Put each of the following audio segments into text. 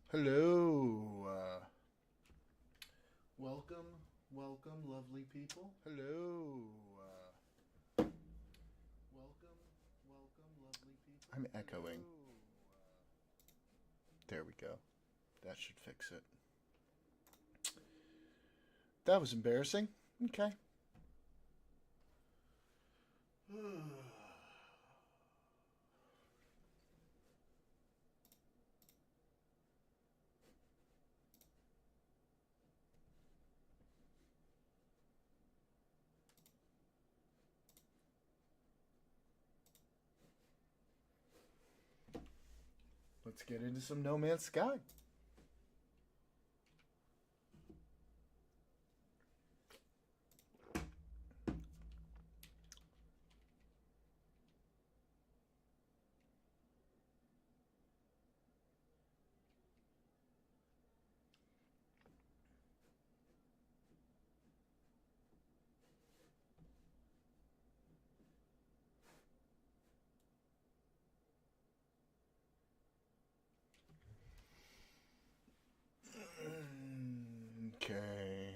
Hello. Welcome, lovely people. Hello. Welcome, lovely people. I'm echoing. There we go. That should fix it. That was embarrassing. Okay. Let's get into some No Man's Sky. Okay.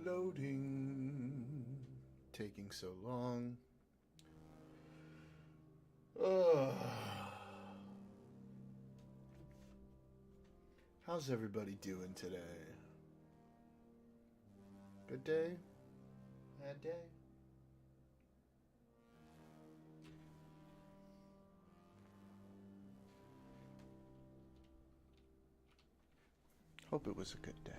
Loading. Taking so long. Ugh. How's everybody doing today? Good day? Bad day? Hope it was a good day.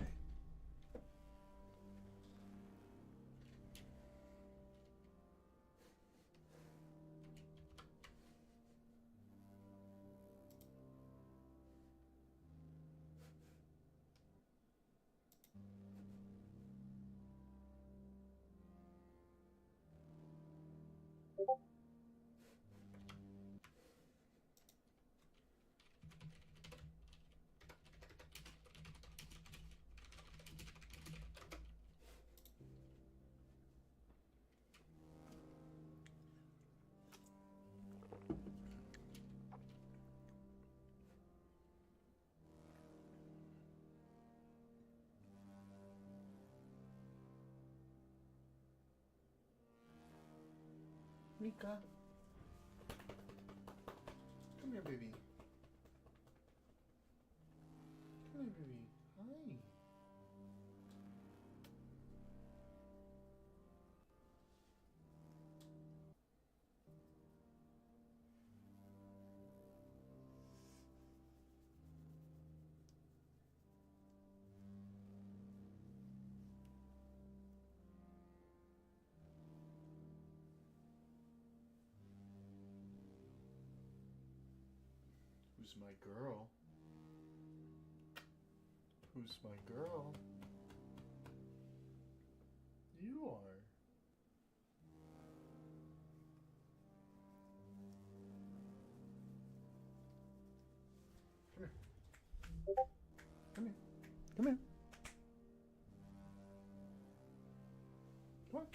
Mika. Come here, baby. Come here, baby. Hi. Who's my girl? Who's my girl? You are. Come here. Come here. Come here. Come on.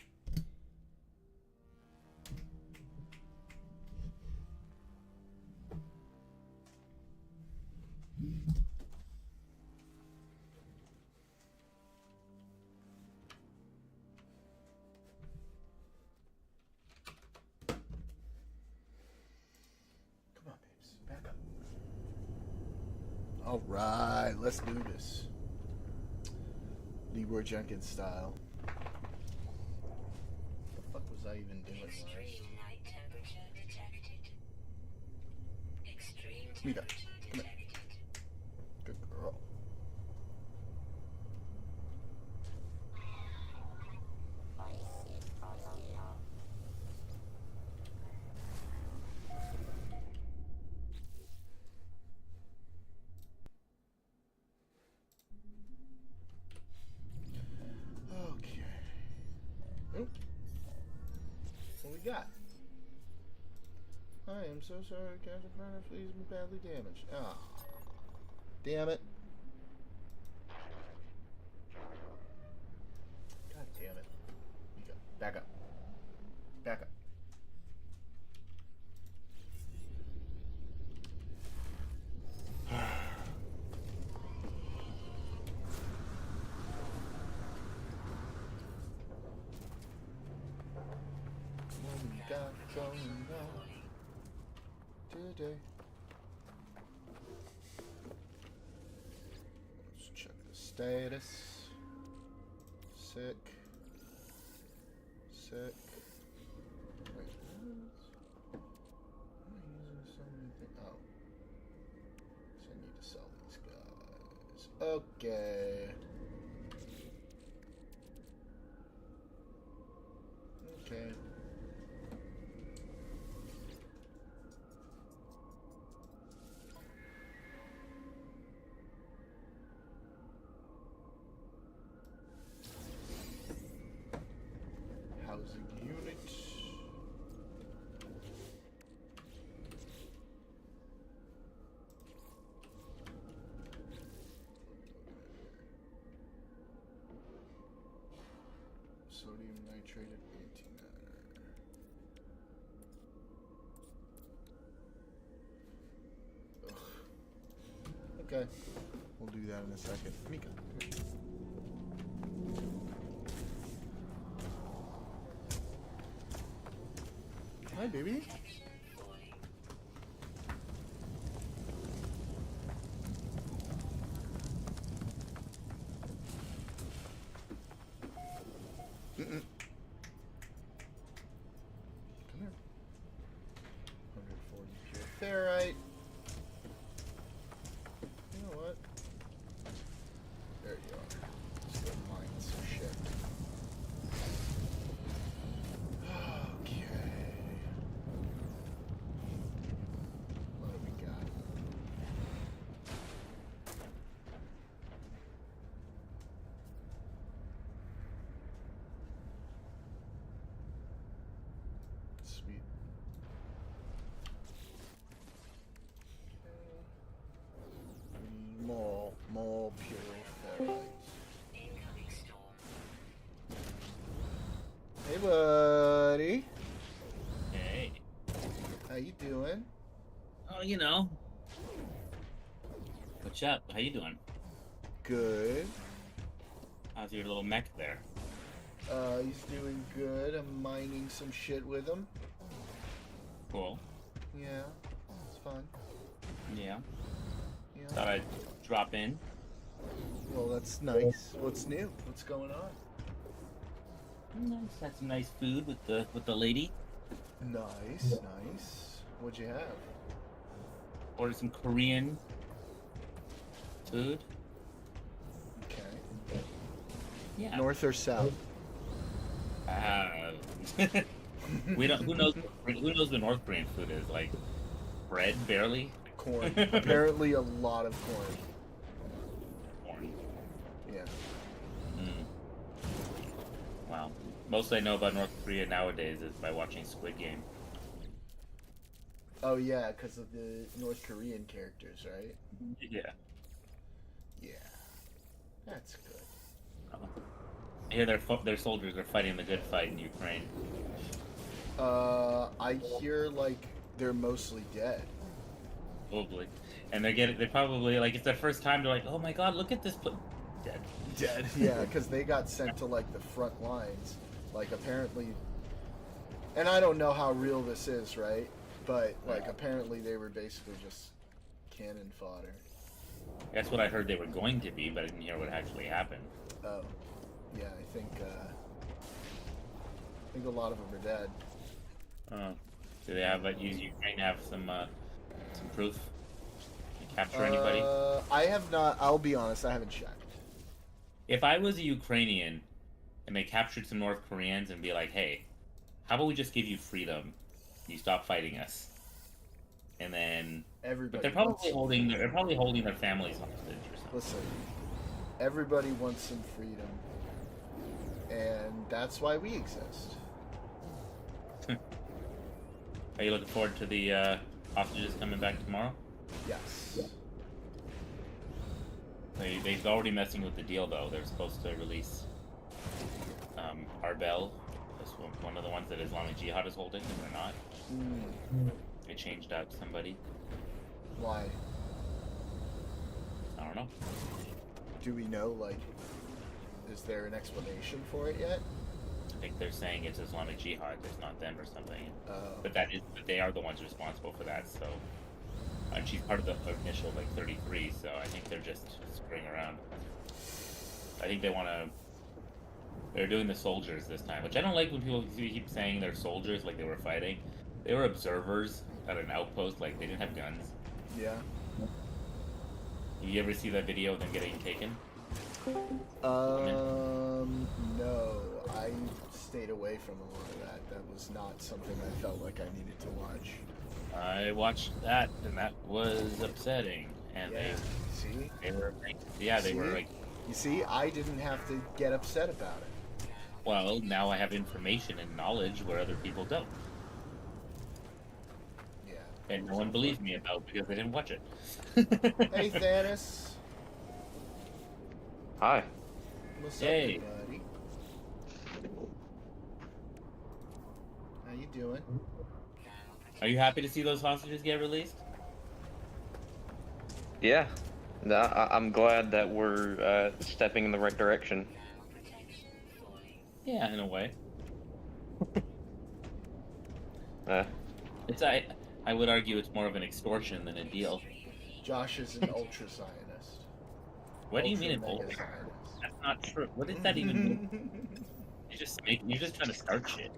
All right, let's do this. Leroy Jenkins style. What the fuck was I even doing? Extreme night temperature detected. Extreme Mika, temperature come here. detected. Good girl. Okay. Oh. What we got? I am so sorry, Captain Furnace. Please be badly damaged. Ah. Damn it. God damn it. Mika, back up. Back up. What we got going on today? Let's check the status. Sick. Sick. Wait, what? Am I using so many things? Oh. So I need to sell these guys. Okay. Okay. Housing unit. Sodium nitrated antimatter. Ugh. Okay, we'll do that in a second. Mika, come here. baby. Protection falling. Mm-mm. Come here. 140 pure ferrite. You know what? There you are. Let's go mine some shit. Okay. What do we got? Sweet. More pure ferrites. Incoming storm. Hey, buddy. Hey. How you doing? Oh, you know. What's up? How you doing? Good. How's your little mech there? He's doing good. I'm mining some shit with him. Cool. Yeah, it's fun. Yeah. Yeah. Thought I'd drop in. Well, that's nice. What's new? What's going on? Nice. Had some nice food with the lady. Nice, nice. What'd you have? Ordered some Korean food. Okay. Yeah. North or south? We don't. Who knows? Who knows what North Korean food is? Like bread, barely. Corn. Apparently, a lot of corn. Corn. Yeah. Mm. Wow. Most I know about North Korea nowadays is by watching Squid Game. Oh yeah, because of the North Korean characters, right? Yeah. Yeah. That's good. I hear their soldiers are fighting the good fight in Ukraine. I hear like they're mostly dead. Probably. And they probably, like, it's their first time, they're like, oh my god, look at this dead. Dead. Yeah, because they got sent to like the front lines. Like apparently, and I don't know how real this is, right? But like apparently they were basically just cannon fodder. That's what I heard they were going to be, but I didn't hear what actually happened. Oh, yeah. I think a lot of them are dead. Do they have, use Ukraine to have some proof? Can you capture anybody? I have not. I'll be honest. I haven't checked. If I was a Ukrainian and they captured some North Koreans and be like, hey, how about we just give you freedom? You stop fighting us. And then, Everybody. but they're probably wants some holding freedom. their families hostage or something. Listen, everybody wants some freedom, and that's why we exist. Are you looking forward to the hostages coming back tomorrow? Yes. They've already messing with the deal though. They're supposed to release Arbel, that's one of the ones that Islamic Jihad is holding, and they're not. They changed out somebody. Why? I don't know. Do we know, like, is there an explanation for it yet? I think they're saying it's Islamic Jihad, it's not them or something. Oh. But they are the ones responsible for that. So, and she's part of the initial 33. So I think they're just screwing around. I think they're doing the soldiers this time, which I don't like when people keep saying they're soldiers like they were fighting. They were observers at an outpost, like they didn't have guns. Yeah. You ever see that video of them getting taken? No. I stayed away from a lot of that. That was not something I felt like I needed to watch. I watched that, and that was upsetting. And Yeah. See? they were See? You see, I didn't have to get upset about it. well, now I have information and knowledge where other people don't. Yeah. And no one believes me about because they didn't watch it. Hey, Thanos. Hi. What's Hey. up, buddy? How you doing? Are you happy to see those hostages get released? Yeah. I'm glad that we're stepping in the right direction. Protection falling. Yeah, in a way. It's I would argue it's more of an extortion than a deal. Josh is an ultra Zionist. What do you mean an Ultra ultra? mega Zionist. That's not true. What does that even mean? You're just trying to start shit.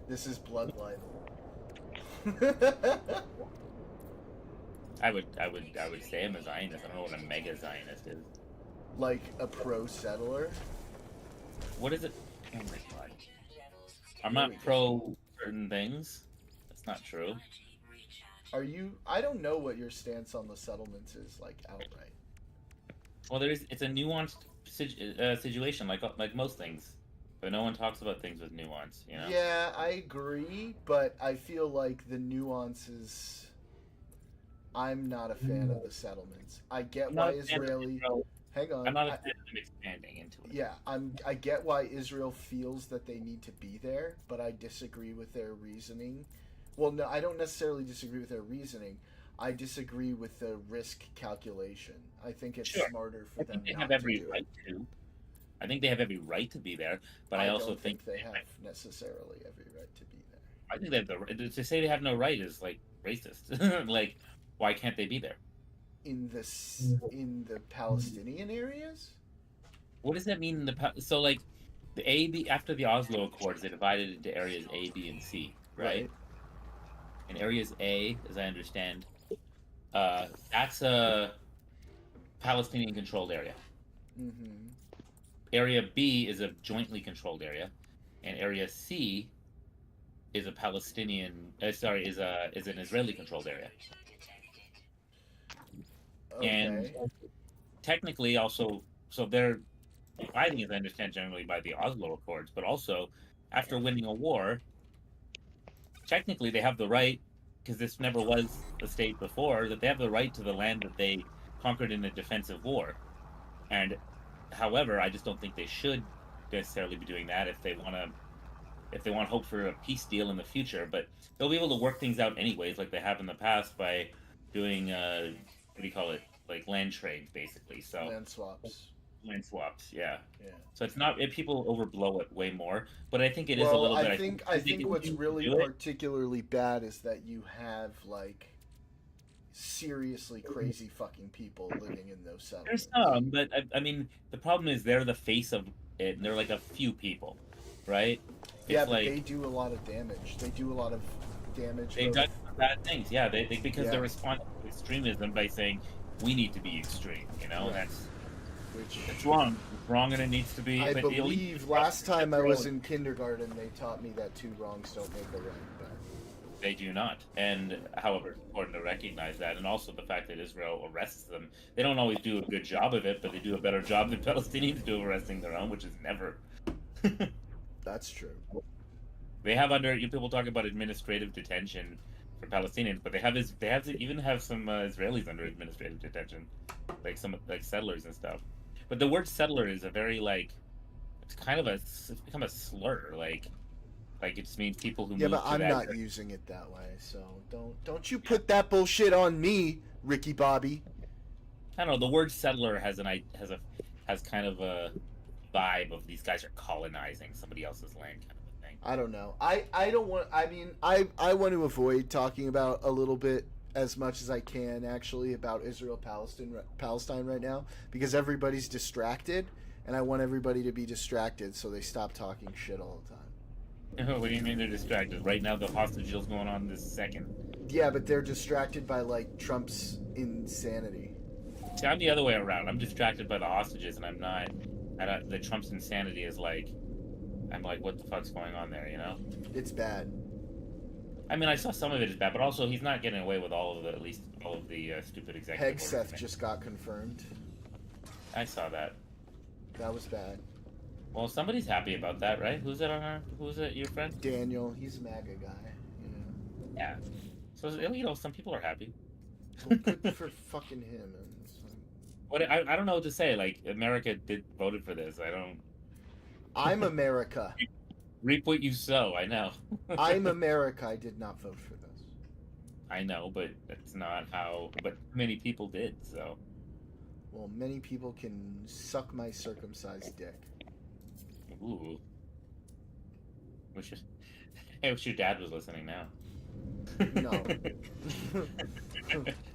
This is blood libel. I would say I'm a Zionist. I don't know what a mega Zionist is. Like a pro settler. What is it? Oh my god. I'm not pro certain things. That's not true. Are you? I don't know what your stance on the settlements is like outright. Well, it's a nuanced situation, like most things, but no one talks about things with nuance. You know. Yeah, I agree, but I feel like the nuances. I'm not a fan of the settlements. I get I'm why not a fan of Israeli. Israel. Hang on. I'm not a fan of them expanding into it. Yeah, I get why Israel feels that they need to be there, but I disagree with their reasoning. Well, no, I don't necessarily disagree with their reasoning. I disagree with the risk calculation. I think it's Sure. smarter I for them think they not have to every do right it. to. I think they have every right to be there, but I also don't think they have necessarily every right to be there. I think they have the right to say they have no right is like racist. Like, why can't they be there? In the Palestinian areas? What does that mean? So like, the A B after the Oslo Accords, they divided into areas A, B, and C, right? And areas A, as I understand, that's a Palestinian-controlled area. Mm-hmm. Area B is a jointly controlled area, and Area C is a Palestinian. Is an Israeli-controlled area. Okay. And technically, also, so they're fighting, as I understand, generally by the Oslo Accords, but also after winning a war, technically they have the right, because this never was the state before, that they have the right to the land that they conquered in a defensive war. And however, I just don't think they should necessarily be doing that if they want hope for a peace deal in the future. But they'll be able to work things out anyways, like they have in the past by doing what do you call it, like land trades, basically. So Land swaps. land swaps, yeah. Yeah. So it's not, people overblow it way more, but I think it is a Well, little bit. I think what's really particularly bad is that you have like seriously crazy fucking people living in those settlements. There's some, but I mean, the problem is they're the face of it, and they're like a few people, right? Yeah, It's but like they do a lot of damage. They do a lot of damage. they've done some bad things. Yeah, they because Yeah. they're responding to extremism by saying we need to be extreme. You know, Right. that's Which it's wrong. It's wrong, and it needs to be. I but the elite- believe last time I was in kindergarten, they taught me that two wrongs don't make a right. But They do not. And however, it's important to recognize that, and also the fact that Israel arrests them. They don't always do a good job of it, but they do a better job than Palestinians do of arresting their own, which is never. that's true. They have people talk about administrative detention for Palestinians, but they even have some Israelis under administrative detention, like some like settlers and stuff. But the word settler is a very it's become a slur, like it just means people who Yeah, move but to I'm that not area. using it that way. So don't you put that bullshit on me, Ricky Bobby. I don't know. The word settler has kind of a vibe of these guys are colonizing somebody else's land, kind of a thing. I don't know. I don't want. I mean, I want to avoid talking about a little bit as much as I can actually about Israel Palestine right now because everybody's distracted, and I want everybody to be distracted so they stop talking shit all the time. What do you mean they're distracted? Right now, the hostage deal's going on this second. Yeah, but they're distracted by like Trump's insanity. See, I'm the other way around. I'm distracted by the hostages, and I'm not. The Trump's insanity is like, I'm like, what the fuck's going on there? You know? It's bad. I mean, I saw some of it as bad, but also he's not getting away with at least all of the stupid executive orders. Hegseth just got confirmed. I saw that. That was bad. Well, somebody's happy about that, right? Who's it? Your friend? Daniel, he's a MAGA guy. You know. Yeah. So some people are happy. Well, good for fucking him. And so. What I don't know what to say. Like, America voted for this. I don't. I'm America. Reap what you sow. I know. I'm America. I did not vote for this. I know, but that's not how. But many people did. So. Well, many people can suck my circumcised dick. Ooh. Which is. Hey, I wish your dad was listening now. No.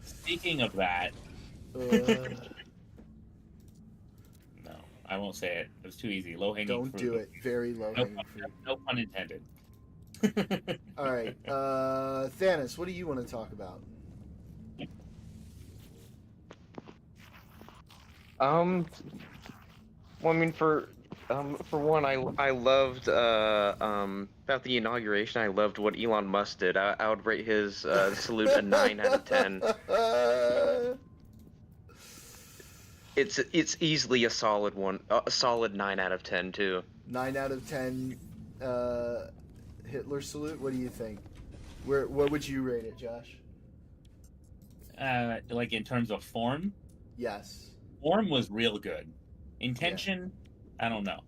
Speaking of that, Uh, no, I won't say it. It was too easy. Low hanging don't fruit. do it. Very low No, hanging fruit. no pun intended. All right, Thanos, what do you want to talk about? Well, I mean, for one, I loved about the inauguration. I loved what Elon Musk did. I would rate his salute a 9 out of 10. It's easily a solid one, a solid 9 out of 10 too. 9 out of 10 Hitler salute. What do you think? What would you rate it, Josh? Like in terms of form, Yes. form was real good. Intention, I don't know.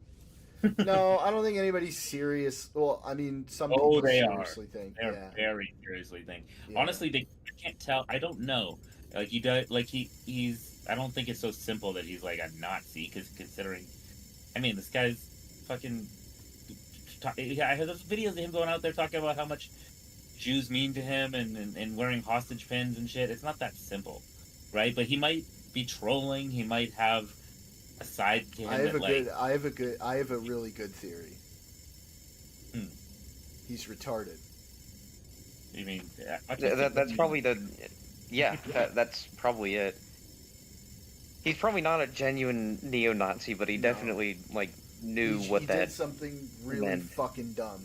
No, I don't think anybody's serious. Well, I mean, some Oh, people they are. seriously think. They're Yeah. very seriously think. Yeah. Honestly, I can't tell. I don't know. Like he does. Like he's. I don't think it's so simple that he's like a Nazi. Because considering, I mean, this guy's fucking. I heard those videos of him going out there talking about how much Jews mean to him and wearing hostage pins and shit. It's not that simple, right? But he might be trolling. He might have a side to him. I have that, I have a really good theory. Hmm. He's retarded. I mean, That's probably that's probably it. He's probably not a genuine neo-Nazi, but he No. definitely knew he what that did something really meant. fucking dumb.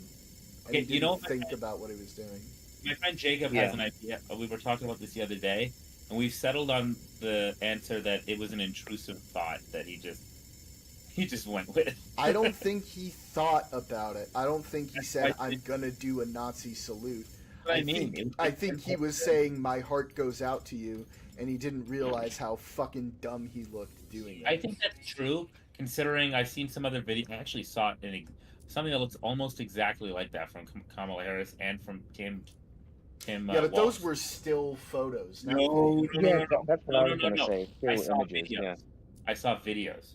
And Okay, he didn't you know, think about what he was doing. My friend Jacob Yeah. has an idea. We were talking about this the other day, and we've settled on the answer that it was an intrusive thought that he just went with. I don't think he thought about it. I don't think he said, I "I'm gonna do a Nazi salute." What I mean, I think he was saying, "My heart goes out to you," and he didn't realize how fucking dumb he looked doing it. I think that's true, considering I've seen some other videos. I actually saw it in something that looks almost exactly like that from Kamala Harris and from Tim. Yeah, but those Walz. were still photos. not No, videos. no, no, no. that's what No, I no, was no, gonna no. say. I Still saw images, videos. yeah. I saw videos.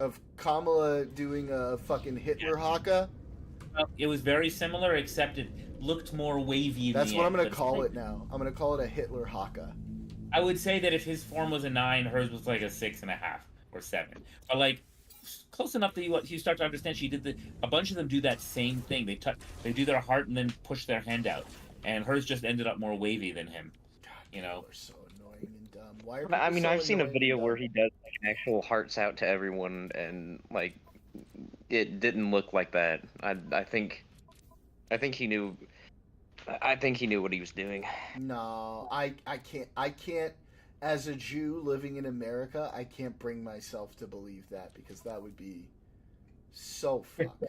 Of Kamala doing a fucking Hitler haka. It was very similar, except it looked more wavy. That's what I'm gonna but call it now. I'm gonna call it a Hitler haka. I would say that if his form was a 9, hers was like a 6.5 or 7. But like close enough that you start to understand. She did a bunch of them do that same thing. They do their heart and then push their hand out, and hers just ended up more wavy than him. God, You know. people are so annoying and dumb. Why are I people mean, so I've seen a annoying video and where dumb? he does an actual hearts out to everyone, and it didn't look like that. I think he knew. I think he knew what he was doing. No, I can't. As a Jew living in America, I can't bring myself to believe that because that would be so fucked.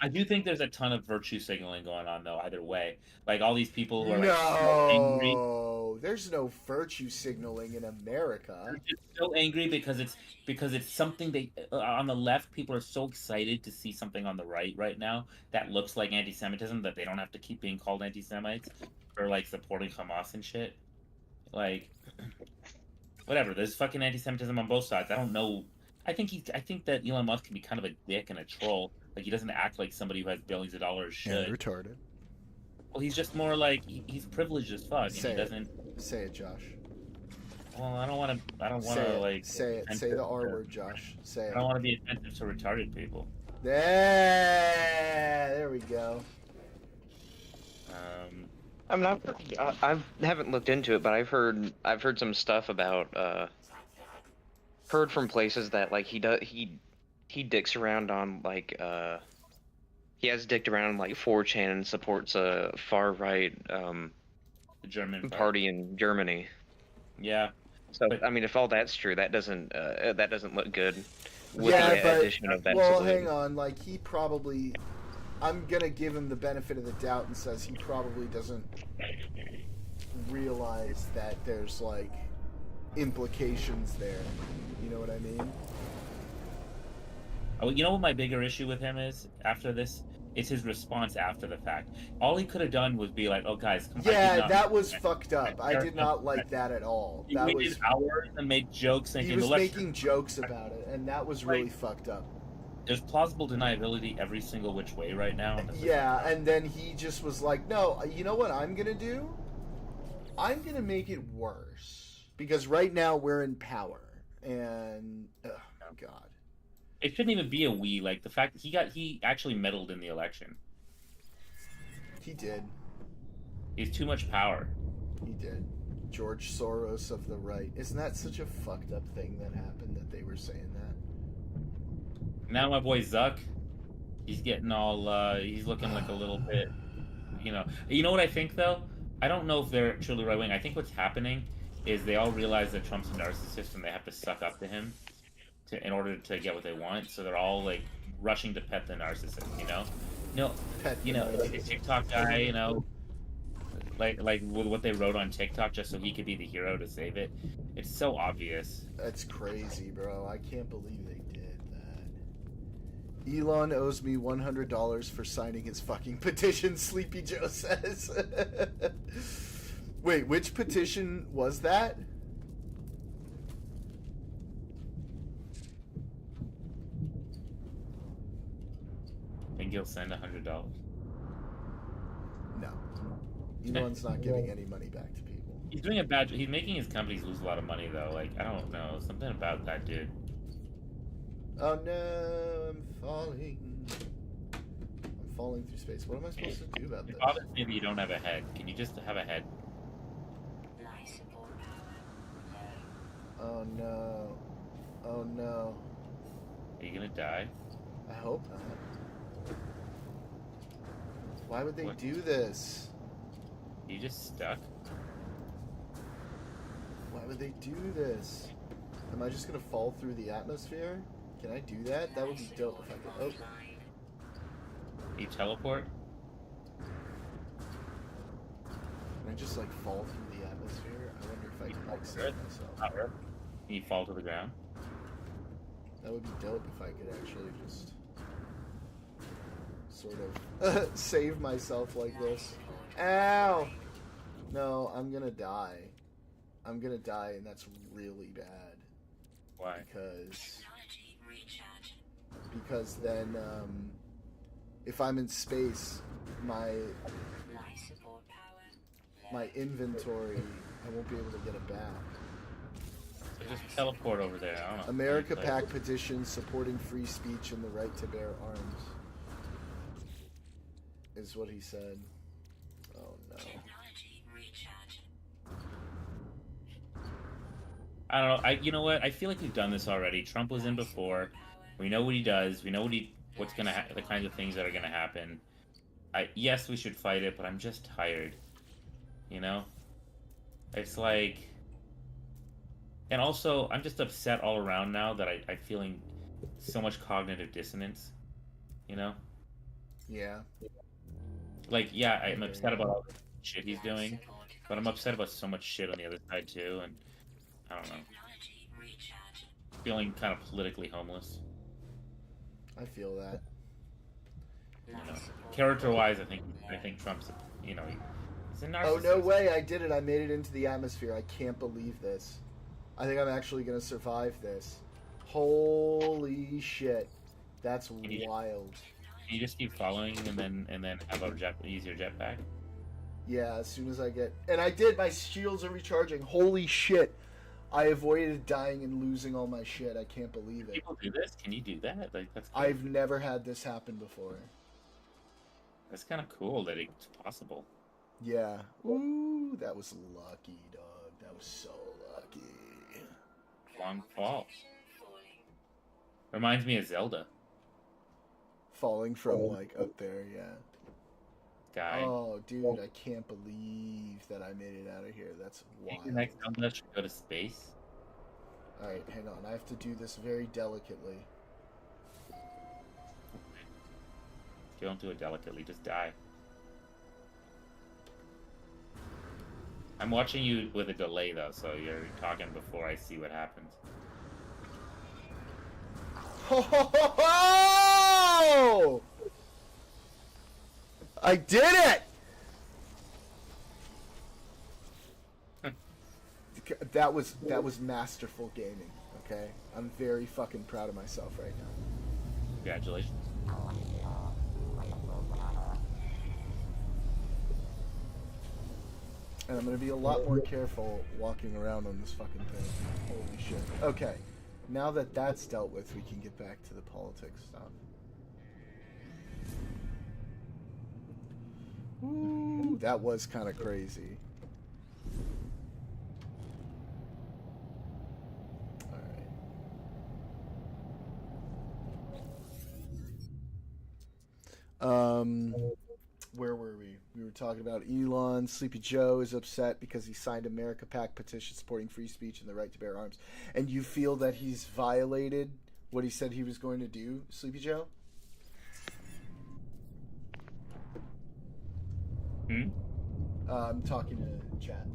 I do think there's a ton of virtue signaling going on though. Either way, like all these people who are like so angry. No, there's no virtue signaling in America. They're just so angry because it's something they on the left. People are so excited to see something on the right now that looks like anti-Semitism that they don't have to keep being called anti-Semites for like supporting Hamas and shit. Like, whatever. There's fucking anti-Semitism on both sides. I don't know. I think that Elon Musk can be kind of a dick and a troll. Like he doesn't act like somebody who has billions of dollars should. And retarded. Well, he's just more like he's privileged as fuck, and Say he it. doesn't. Say it, Josh. Well, I don't want to. I don't want Say to it. like. Say it. Say offensive the R to- word, Josh. Say I it. don't want to be offensive to retarded people. There we go. I mean, I haven't looked into it, but I've heard some stuff about heard from places that like he dicks around on he has dicked around on, like 4chan and supports a far right The German party in Germany. Yeah. So But- I mean, if all that's true, that doesn't look good. With Yeah, the but addition of that well, salute. hang on. Like he probably, I'm gonna give him the benefit of the doubt and says he probably doesn't realize that there's like implications there. You know what I mean? Oh, you know what my bigger issue with him is after this? It's his response after the fact. All he could have done was be like, "Oh, guys, come on." Yeah, that was fucked up. I did not like that at all. He That waited was hours and made jokes, he thinking was the left. making jokes about it, and that was really fucked up. there's plausible deniability every single which way right now. And it's just Yeah, and then he just was like, no, you know what I'm gonna do? I'm gonna make it worse. Because right now we're in power. And, oh god. it shouldn't even be a we. Like the fact that he actually meddled in the election. He did. He's too much power. He did. George Soros of the right. Isn't that such a fucked up thing that happened that they were saying that? Now my boy Zuck, he's getting all he's looking like a little bit, you know what I think though? I don't know if they're truly right wing. I think what's happening is they all realize that Trump's a narcissist and they have to suck up to him in order to get what they want. So they're all like rushing to pet the narcissist, Pet the the TikTok guy, like with what they wrote on TikTok just so he could be the hero to save it. It's so obvious. That's crazy, bro. I can't believe they did that. Elon owes me $100 for signing his fucking petition, Sleepy Joe says. Wait, which petition was that? Think he'll send $100? No. Elon's not giving any money back to people. He's doing a bad. He's making his companies lose a lot of money though. Like I don't know, something about that dude. Oh no, I'm falling. I'm falling through space. What am I supposed to do about this? Maybe you don't have a head. Can you just have a head? Life support power. Oh no. Oh no. Are you gonna die? I hope not. Why would they What? do this? You just stuck. Why would they do this? Am I just gonna fall through the atmosphere? Can I do that? That would be dope if I could. Oh, You teleport. can I just like fall through the atmosphere? I wonder if I can like save Good. myself. Not really. Can you fall to the ground? That would be dope if I could actually just sort of save myself like this. Ow! No, I'm gonna die. I'm gonna die, and that's really bad. Why? Technology recharge. Because then, if I'm in space, my Life support power. my inventory, I won't be able to get it back. So just teleport over there. I don't know. America Like, PAC petition supporting free speech and the right to bear arms. Is what he said. Oh no. Technology recharge. I don't know. You know what? I feel like we've done this already. Trump was in before. We know what he does. We know what's gonna the kinds of things that are gonna happen. Yes, we should fight it, but I'm just tired. It's like, and also I'm just upset all around now that I'm feeling so much cognitive dissonance. Yeah. Like, yeah, I'm upset about all the shit he's doing, but I'm upset about so much shit on the other side too, and I don't know, Technology recharge. feeling kind of politically homeless. I feel that. Character-wise, I think Trump's, he's a narcissist. Oh no way! I did it. I made it into the atmosphere. I can't believe this. I think I'm actually gonna survive this. Holy shit! That's you- wild. Can you just keep following and then have use your jetpack? Yeah, as soon as I get... And I did! My shields are recharging. Holy shit! I avoided dying and losing all my shit. I can't believe it. People do this? Can you do that? Like that's cool. I've never had this happen before. That's kind of cool that it's possible. Yeah. Ooh, that was lucky, dog. That was so lucky. Long fall. Falling. Reminds me of Zelda. Falling from, like, up there, yeah. Guy. Oh, dude, I can't believe that I made it out of here. That's Maybe wild. the next Zelda should go to space. Alright, hang on. I have to do this very delicately. Don't do it delicately, just die. I'm watching you with a delay though, so you're talking before I see what happens. Ho, ho, ho, ho! I did it! That was masterful gaming, okay? I'm very fucking proud of myself right now. Congratulations. And I'm gonna be a lot more careful walking around on this fucking thing. Holy shit. Okay. Now that that's dealt with, we can get back to the politics stuff. Ooh, that was kind of crazy. Where were we? We were talking about Elon. Sleepy Joe is upset because he signed America PAC petition supporting free speech and the right to bear arms. And you feel that he's violated what he said he was going to do, Sleepy Joe? I'm talking to chat.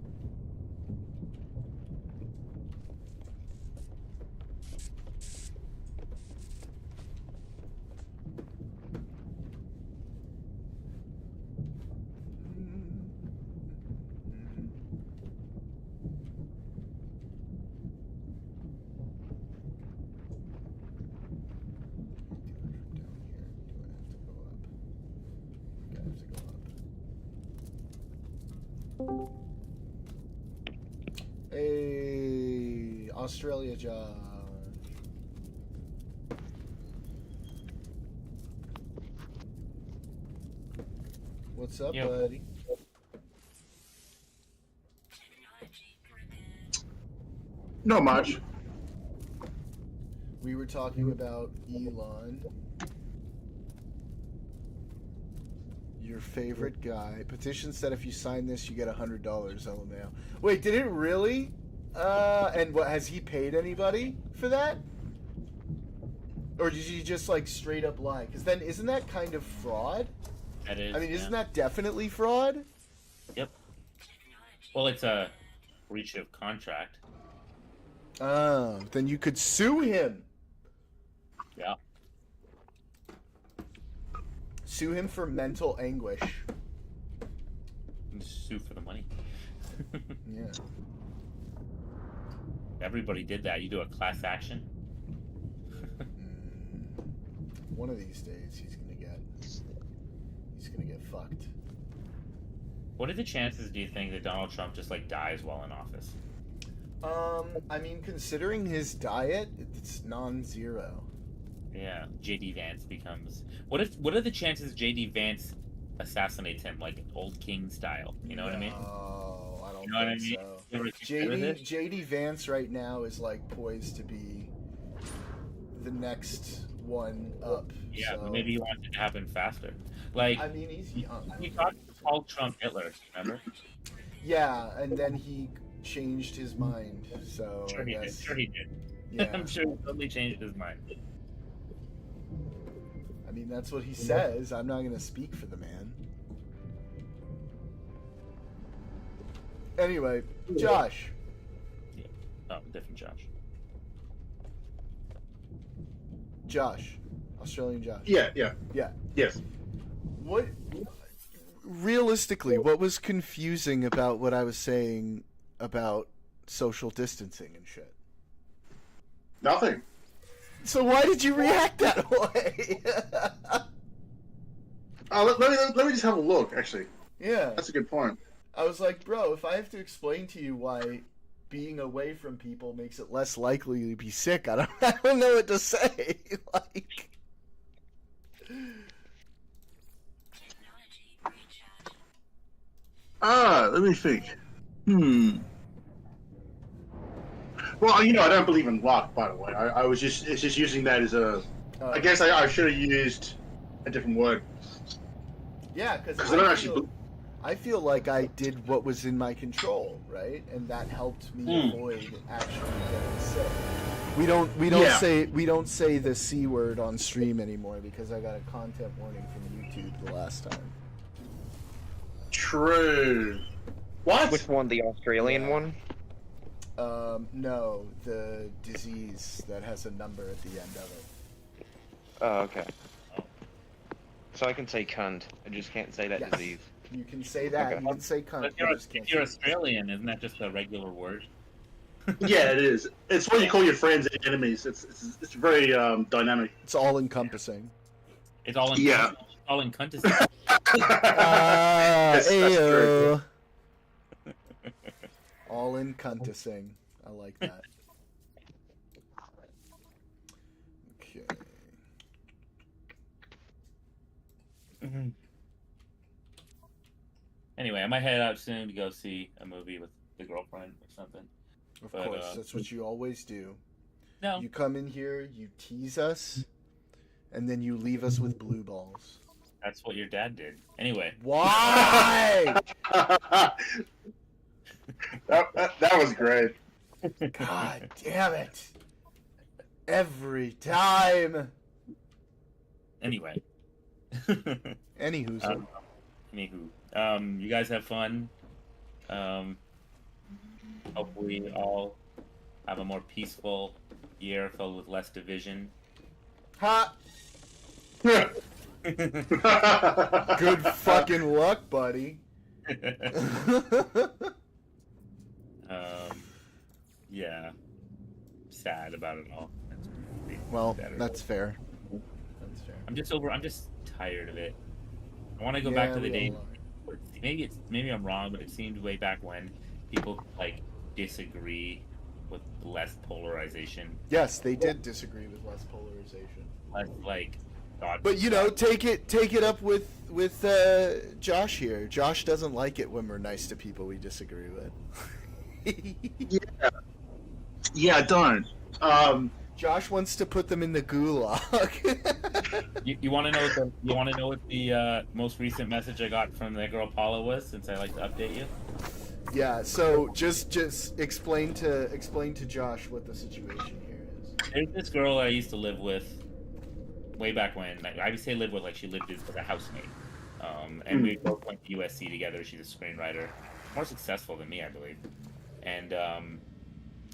Hey, Australia, Josh. What's up, Yo. buddy? Technology prepared. Not much. We were talking about Elon, your favorite guy. Petition said if you sign this, you get $100. LMAO. Wait, did it really? And what, has he paid anybody for that? Or did he just like straight up lie? Because then isn't that kind of fraud? That is. I mean, isn't yeah. that definitely fraud? Yep. Well, it's a breach of contract. Oh, then you could sue him. Yeah. Sue him for mental anguish. And sue for the money. Yeah. Everybody did that. You do a class action. One of these days, he's gonna get fucked. What are the chances, do you think, that Donald Trump just like dies while in office? I mean, considering his diet, it's non-zero. Yeah, JD Vance becomes. What are the chances JD Vance assassinates him like old king style? You know what I mean? No, I don't You know what I think mean? so. You ever consider this? JD Vance right now is like poised to be the next one up. Yeah, so. but maybe he wants it to happen faster. Like, I mean, he's young. he called Trump Hitler, remember? Yeah, and then he changed his mind. So Sure I he did. guess, Sure he did. Yeah. I'm sure he totally changed his mind. I mean, that's what he says. I'm not gonna speak for the man. Anyway, Josh. Oh, different Josh. Josh. Australian Josh. Yeah. Yeah. Yes. What realistically, what was confusing about what I was saying about social distancing and shit? Nothing. So why did you react that way? Let me just have a look. Actually, Yeah. that's a good point. I was like, bro, if I have to explain to you why being away from people makes it less likely to be sick, I don't know what to say. Like, Technology recharge. Let me think. Well, I don't believe in luck, by the way. It's just using that as a. I guess I should have used a different word. yeah, because I don't actually. I feel like I did what was in my control, right? And that helped me avoid actually getting sick. We don't say the C word on stream anymore because I got a content warning from YouTube the last time. True. What? Which one? The Australian Yeah. one? No, the disease that has a number at the end of it. Oh, okay. So I can say cunt. I just can't say that Yes. disease. You can say that. Okay. You can say cunt. But you just can't if you're say- Australian, isn't that just a regular word? Yeah, it is. It's what you call your friends and enemies. It's very dynamic. It's all encompassing. It's all in Yeah. all encompassing. Yes, that's true. All encompassing. I like that. Okay. Anyway, I might head out soon to go see a movie with the girlfriend or something. Of But, course, that's what you always do. No, You come in here, you tease us, and then you leave us with blue balls. that's what your dad did. Anyway, Why? that was great. God damn it. Every time. anyway. Anywho, Anywho, you guys have fun. Hopefully, we all have a more peaceful year filled with less division. ha! Good Good fucking luck, buddy. Yeah, sad about it all. Well, Better. that's fair. That's fair. I'm just tired of it. I want to go back to the we days. all are. Maybe I'm wrong, but it seemed way back when people like disagree with less polarization, Yes, they did disagree with less polarization. less like God. But you know, take it up with Josh here. Josh doesn't like it when we're nice to people we disagree with. Yeah, I don't. Josh wants to put them in the gulag. You want to know what the most recent message I got from that girl Paula was? Since I like to update you. Yeah. So just explain to Josh what the situation here is. There's this girl I used to live with way back when. I would say live with, like she lived with a housemate. And we both went to USC together. She's a screenwriter, more successful than me, I believe. And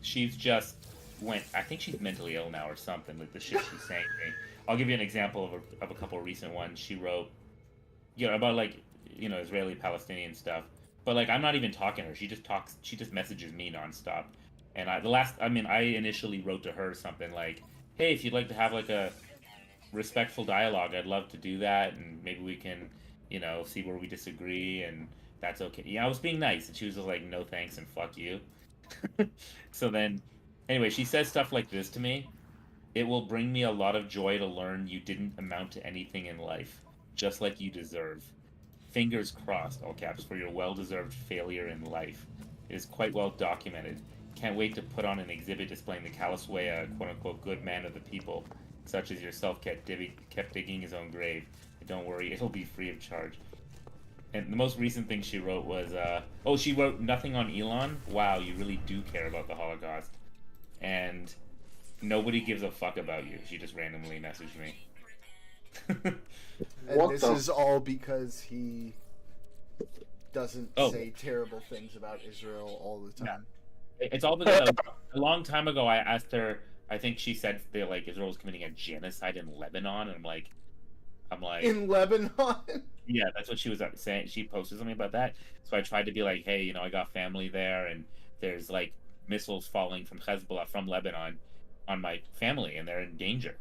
she's just I think she's mentally ill now or something, like the shit she's saying to me. I'll give you an example of a couple of recent ones. She wrote, about like, Israeli-Palestinian stuff. But like, I'm not even talking to her. She just messages me nonstop. And I initially wrote to her something like, hey, if you'd like to have like a respectful dialogue, I'd love to do that. And maybe we can, see where we disagree, and that's okay. Yeah, I was being nice. And she was just like, no thanks and fuck you. So then, anyway, she says stuff like this to me. It will bring me a lot of joy to learn you didn't amount to anything in life, just like you deserve. Fingers crossed, all caps, for your well-deserved failure in life. It is quite well documented. Can't wait to put on an exhibit displaying the callous way a quote-unquote good man of the people, such as yourself, kept digging his own grave. And don't worry, it'll be free of charge. And the most recent thing she wrote was, she wrote nothing on Elon. Wow, you really do care about the Holocaust. And nobody gives a fuck about you. She just randomly messaged me. And What this the- is all because he doesn't Oh. say terrible things about Israel all the time. It's all because a long time ago I asked her. I think she said that like Israel was committing a genocide in Lebanon, and I'm like, In Lebanon? yeah, that's what she was saying. She posted something about that, so I tried to be like, hey, I got family there, and there's like missiles falling from Hezbollah from Lebanon on my family, and they're in danger.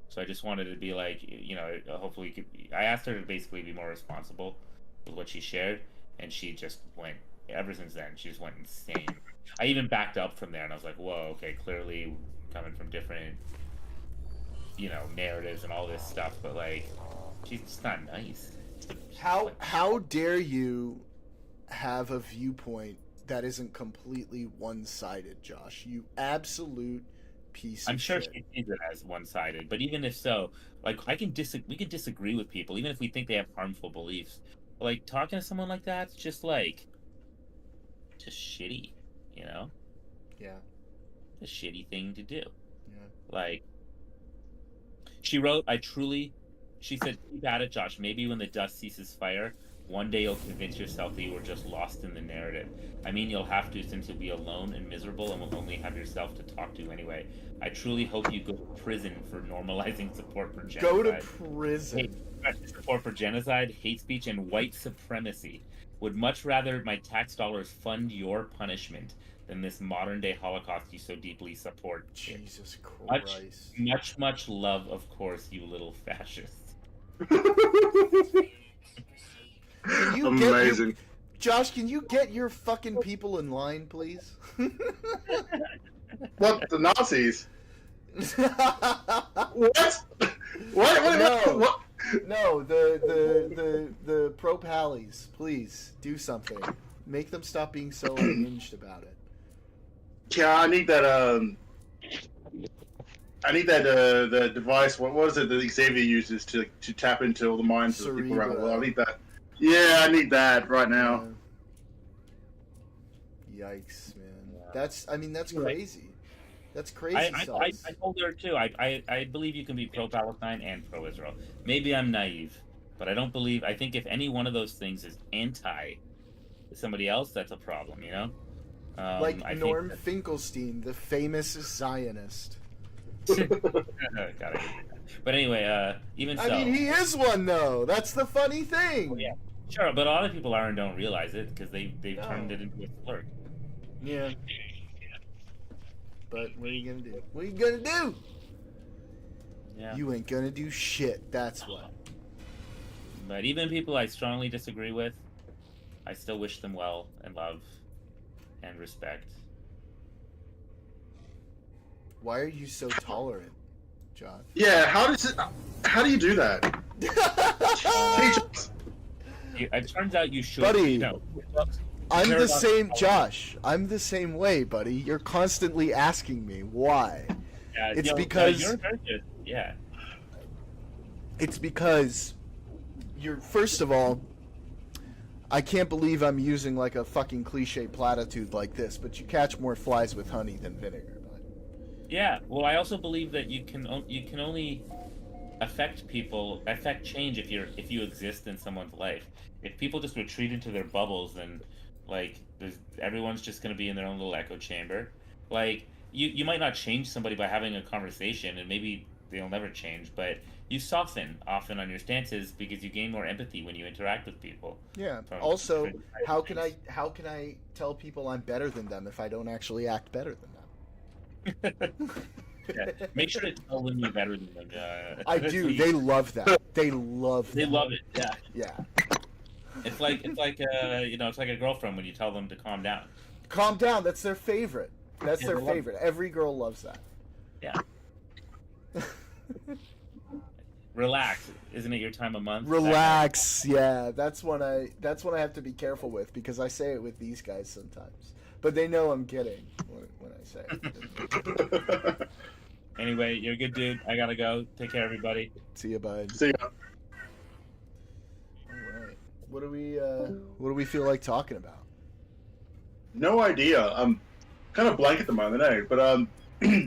So I just wanted to be like, hopefully, I asked her to basically be more responsible with what she shared, and she just went. Ever since then, she just went insane. I even backed up from there, and I was like, whoa, okay, clearly coming from different, narratives and all this stuff, but like, she's just not nice. How dare you have a viewpoint that isn't completely one-sided, Josh? You absolute piece of I'm sure shit. she sees it as one-sided, but even if so, like, we can disagree with people, even if we think they have harmful beliefs. But, like, talking to someone like that's just shitty, Yeah. a shitty thing to do. Yeah. Like, she wrote, she said, keep at it, Josh. Maybe when the dust ceases fire, one day you'll convince yourself that you were just lost in the narrative. I mean, you'll have to, since you'll be alone and miserable and will only have yourself to talk to anyway. I truly hope you go to prison for normalizing support for genocide. Go to prison. Support for genocide, hate speech, and white supremacy. Would much rather my tax dollars fund your punishment than this modern day Holocaust you so deeply support. Jesus Much, Christ. much love, of course, you little fascists. Can you get your, Amazing. Josh, can you get your fucking people in line, please? What, the Nazis? What? What? No. What? No, the pro pallies, please do something. Make them stop being so unhinged about it. Yeah, I need that. The device. What was it that Xavier uses to tap into all the minds of the people around the world? I need that. Yeah, I need that right now. Yikes, man. That's Right. crazy. That's crazy I sauce. told her too. I believe you can be pro-Palestine and pro-Israel. Maybe I'm naive, but I don't believe. I think if any one of those things is anti somebody else, that's a problem. You know, Like I Norm think Finkelstein, the famous Zionist. Gotta- but anyway, even so, I mean, he is one though. That's the funny thing. Well, yeah. Sure, but a lot of people are and don't realize it because they've No. turned it into a slur. Yeah. But what are you gonna do? What are you gonna do? Yeah. You ain't gonna do shit. That's what. But even people I strongly disagree with, I still wish them well and love and respect. Why are you so tolerant, John? Yeah, how do you do that? Teach us. It turns out you should. Buddy. You know, I'm Care the about same, tolerance. Josh. I'm the same way, buddy. You're constantly asking me why. Yeah, It's yo, because- you're very good. Yeah. It's because you're, first of all, I can't believe I'm using like a fucking cliche platitude like this, but you catch more flies with honey than vinegar. Bud. Yeah. Well, I also believe that you can only affect change if you exist in someone's life. If people just retreat into their bubbles, then like everyone's just gonna be in their own little echo chamber. Like you might not change somebody by having a conversation, and maybe they'll never change, but you soften often on your stances because you gain more empathy when you interact with people. Yeah. From Also, different how can things. I tell people I'm better than them if I don't actually act better than them? Yeah. Make sure to tell them you're better than them. I do. They love that. They love. They that. love it. Yeah. Yeah. It's like it's like a girlfriend when you tell them to calm down. Calm down. That's their favorite. That's Yeah, their they love favorite. Every girl loves that. Yeah. Relax. Isn't it your time of month? Relax. Yeah, that's when I have to be careful with because I say it with these guys sometimes, but they know I'm kidding when I say it. Anyway, you're a good dude. I gotta go. Take care, everybody. See you, bud. See ya. All right. What do we feel like talking about? No idea. I'm kind of blank at the moment, eh? But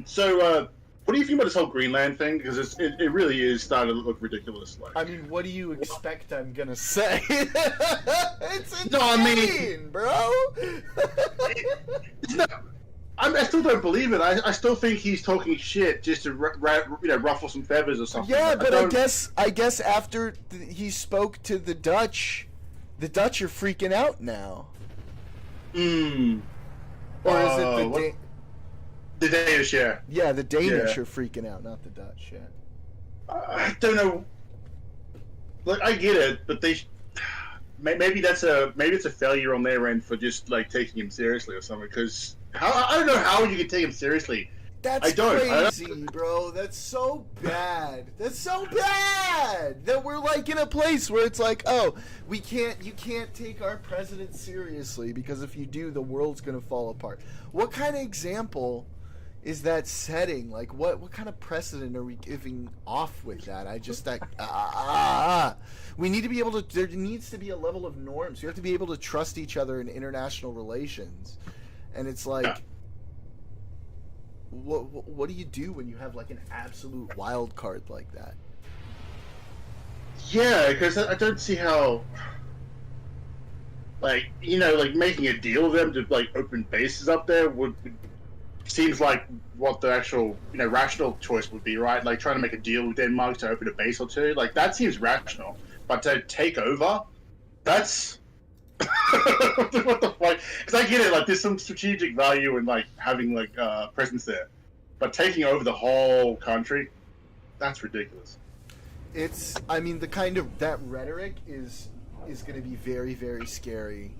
so what do you think about this whole Greenland thing? Because it really is starting to look ridiculous. Like, I mean, what do you expect I'm gonna say? It's insane, No, I mean- bro. it's not, I still don't believe it. I still think he's talking shit just to ruffle some feathers or something. Yeah, but I don't- guess after he spoke to the Dutch are freaking out now. Hmm. Or is it the what- the Danish? Yeah. yeah, the Danish Yeah. are freaking out, not the Dutch. Yeah. I don't know. Like, I get it, but maybe it's a failure on their end for just like taking him seriously or something. Because I don't know how you can take him seriously. That's I don't- crazy, bro. That's so bad. That's so bad that we're like in a place where it's like, oh, you can't take our president seriously because if you do, the world's gonna fall apart. What kind of example is that setting? Like, what kind of precedent are we giving off with that? We need to be able to. There needs to be a level of norms. You have to be able to trust each other in international relations, and it's like. Yeah. What do you do when you have like an absolute wild card like that? Yeah, because I don't see how, like, making a deal with them to like open bases up there would seems like what the actual rational choice would be, right? Like trying to make a deal with Denmark to open a base or two, like that seems rational. But to take over, that's What the fuck? Because I get it, like there's some strategic value in like having like presence there, but taking over the whole country, that's ridiculous. It's, I mean, the kind of, that rhetoric is going to be very, very scary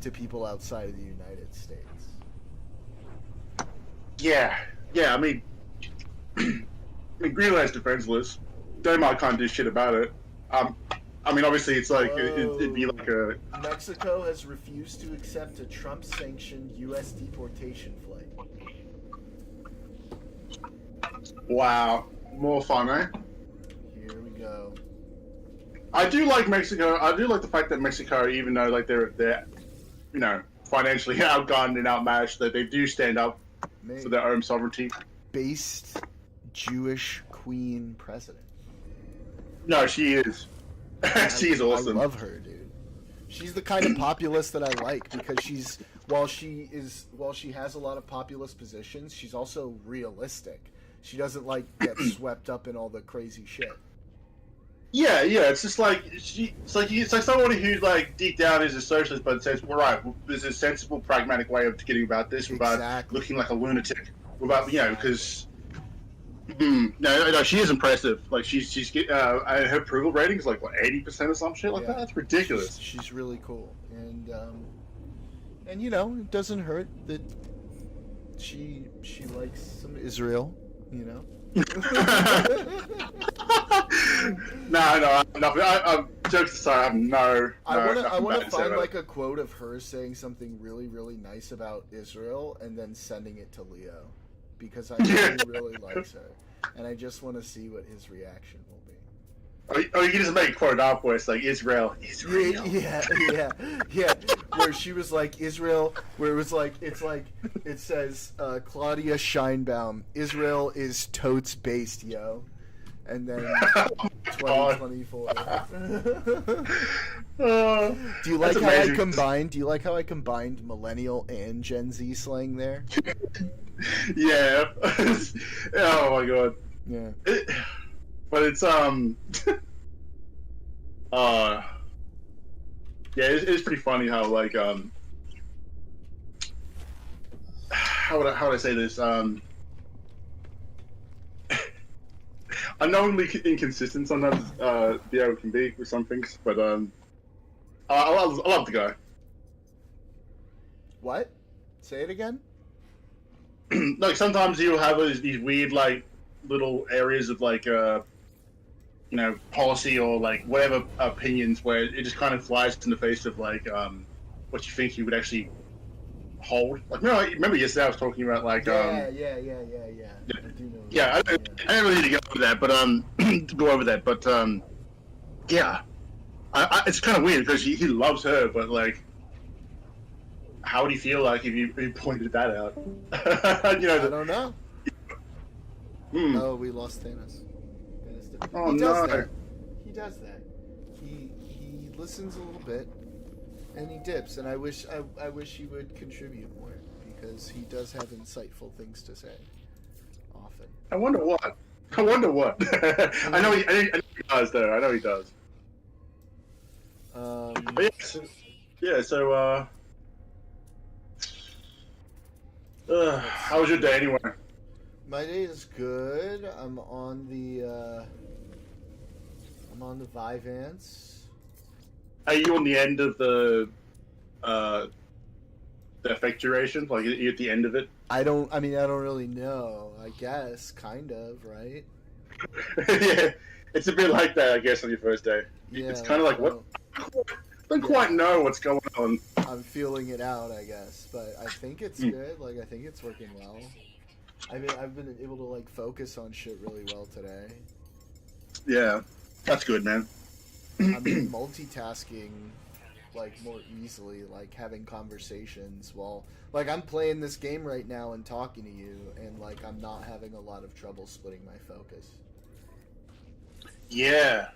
to people outside of the United States. Yeah. I mean, Greenland's defenseless. Denmark can't do shit about it. I mean, obviously, it's like it'd be like a. Mexico has refused to accept a Trump-sanctioned U.S. deportation flight. Wow, more fun, eh? Here we go. I do like Mexico. I do like the fact that Mexico, even though like they're you know, financially outgunned and outmatched, that they do stand up for their own sovereignty. Based Jewish queen president. No, she is. She is awesome. I love her, dude. She's the kind of populist that I like because while she has a lot of populist positions, she's also realistic. She doesn't like get swept up in all the crazy shit. Yeah. It's just like it's like somebody who's like deep down is a socialist, but says, "Well, right, there's a sensible, pragmatic way of getting about this without Exactly. looking like a lunatic." Without because. No, she is impressive. Like she's her approval rating is like what 80% or some shit like that. That's ridiculous. She's really cool, and you know, it doesn't hurt that she likes some Israel, you know. No, I'm jokes aside. I want to find like a quote of her saying something really, really nice about Israel, and then sending it to Leo, because I really, really likes her, and I just want to see what his reaction will be. Oh, you can just make a quote up where it's like Israel. Yeah. Where she was like Israel, where it was like it says Claudia Scheinbaum, Israel is totes based, yo, and then 2024. Do you like how I combined? Do you like how I combined millennial and Gen Z slang there? Yeah. Oh my god. Yeah. But it's yeah, it's pretty funny how like how would I say this unknowingly inconsistent sometimes Theo can be with some things, but I love the guy. What? Say it again. Like sometimes you'll have these weird like little areas of like you know, policy or like whatever opinions where it just kind of flies in the face of like what you think you would actually hold. Like remember yesterday I was talking about like Yeah. I don't really need to go over that, but yeah, it's kind of weird because he loves her, but like, how would he feel like if you pointed that out? You know, I don't know. Oh, we lost Thanos. Oh, he does no. that. He does that. He listens a little bit, and he dips. And I wish he would contribute more because he does have insightful things to say. Often. I wonder what. I know he does though. I know he does. But so how was your day anyway? My day is good. I'm on the Vyvanse. Are you on the end of the effect duration? Like, are you at the end of it? I don't really know. I guess, kind of, right? Yeah, it's a bit like that, I guess, on your first day. Yeah, it's kind of like, what? I don't quite know what's going on. I'm feeling it out, I guess, but I think it's good. Like, I think it's working well. I've been able to like focus on shit really well today. Yeah, that's good, man. I'm multitasking like more easily, like having conversations while like I'm playing this game right now and talking to you, and like I'm not having a lot of trouble splitting my focus. Yeah,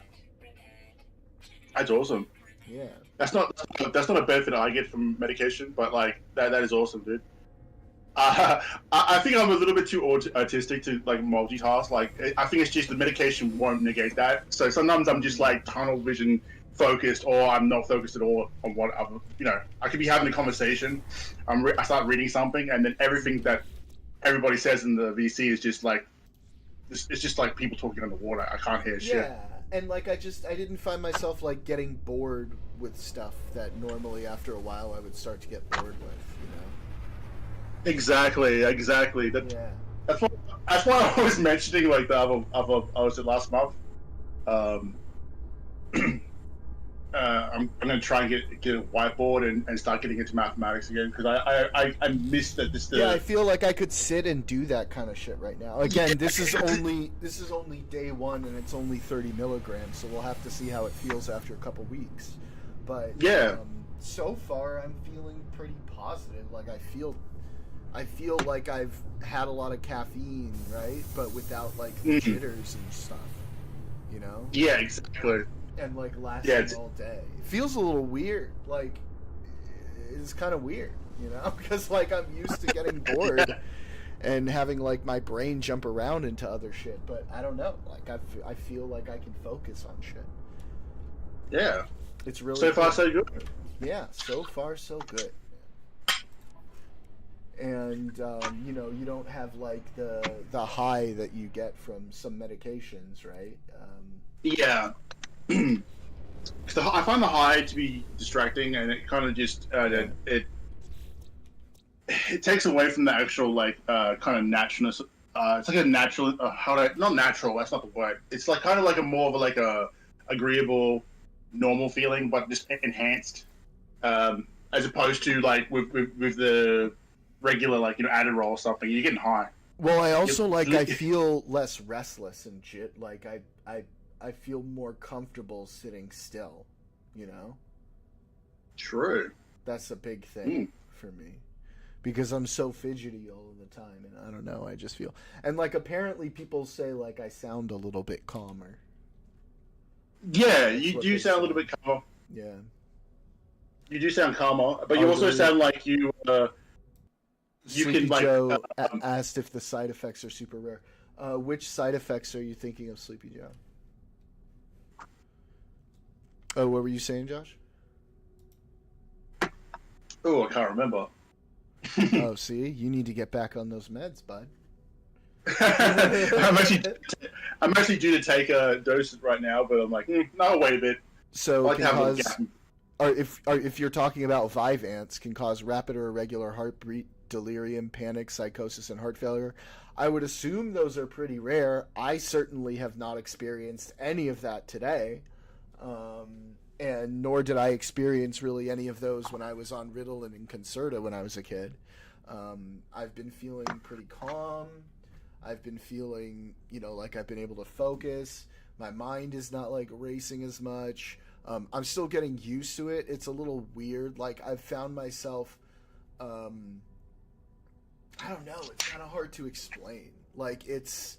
that's awesome. Yeah, that's not a benefit I get from medication, but like that is awesome, dude. I think I'm a little bit too autistic to like multitask. Like, I think it's just the medication won't negate that. So sometimes I'm just like tunnel vision focused, or I'm not focused at all on what I'm, I could be having a conversation. I start reading something, and then everything that everybody says in the VC is just like, it's just like people talking underwater. I can't hear shit. Yeah, and like I didn't find myself like getting bored with stuff that normally after a while I would start to get bored with, Exactly. That, Yeah. that's why I was mentioning like the I was it last month. I'm gonna try and get a whiteboard and start getting into mathematics again, because I missed that Yeah, I feel like I could sit and do that kind of shit right now. Again, this is only day one, and it's only 30 milligrams, so we'll have to see how it feels after a couple weeks. But Yeah. So far I'm feeling pretty positive. Like I feel like I've had a lot of caffeine, right? But without like the jitters and stuff, Yeah, exactly. and like lasting it's- all day. It feels a little weird. Like it's kind of weird, because like I'm used to getting bored and having like my brain jump around into other shit. But I don't know. Like I feel like I can focus on shit. Yeah. It's really So far, cool. so good. Yeah, so far so good. And you don't have like the high that you get from some medications, right? Yeah. I find the high to be distracting, and it kind of just it takes away from the actual like kind of naturalness. It's like a natural not natural. That's not the word. It's like kind of like a more of like a agreeable, normal feeling, but just enhanced, as opposed to like with the regular like Adderall or something. You're getting high. Well, I also I feel less restless and shit. Like I feel more comfortable sitting still, True. That's a big thing for me, because I'm so fidgety all of the time, and I don't know, I just feel, and like apparently people say like I sound a little bit calmer. Yeah, That's you what do they sound a say. little bit calmer. Yeah. You do sound calmer, but you Oh, also really? sound like you Sleepy can like Joe asked if the side effects are super rare. Which side effects are you thinking of, Sleepy Joe? Oh, what were you saying, Josh? Oh, I can't remember. Oh, see, you need to get back on those meds, bud. I'm actually due to take a dose right now, but I'm like, no, I'll wait a bit. So I'll can have a cause, gap. or if you're talking about Vyvanse, can cause rapid or irregular heartbeat, delirium, panic, psychosis, and heart failure. I would assume those are pretty rare. I certainly have not experienced any of that today, and nor did I experience really any of those when I was on Ritalin and Concerta when I was a kid. I've been feeling pretty calm. I've been feeling, like I've been able to focus. My mind is not like racing as much. I'm still getting used to it. It's a little weird. Like I've found myself, I don't know. It's kind of hard to explain. Like it's,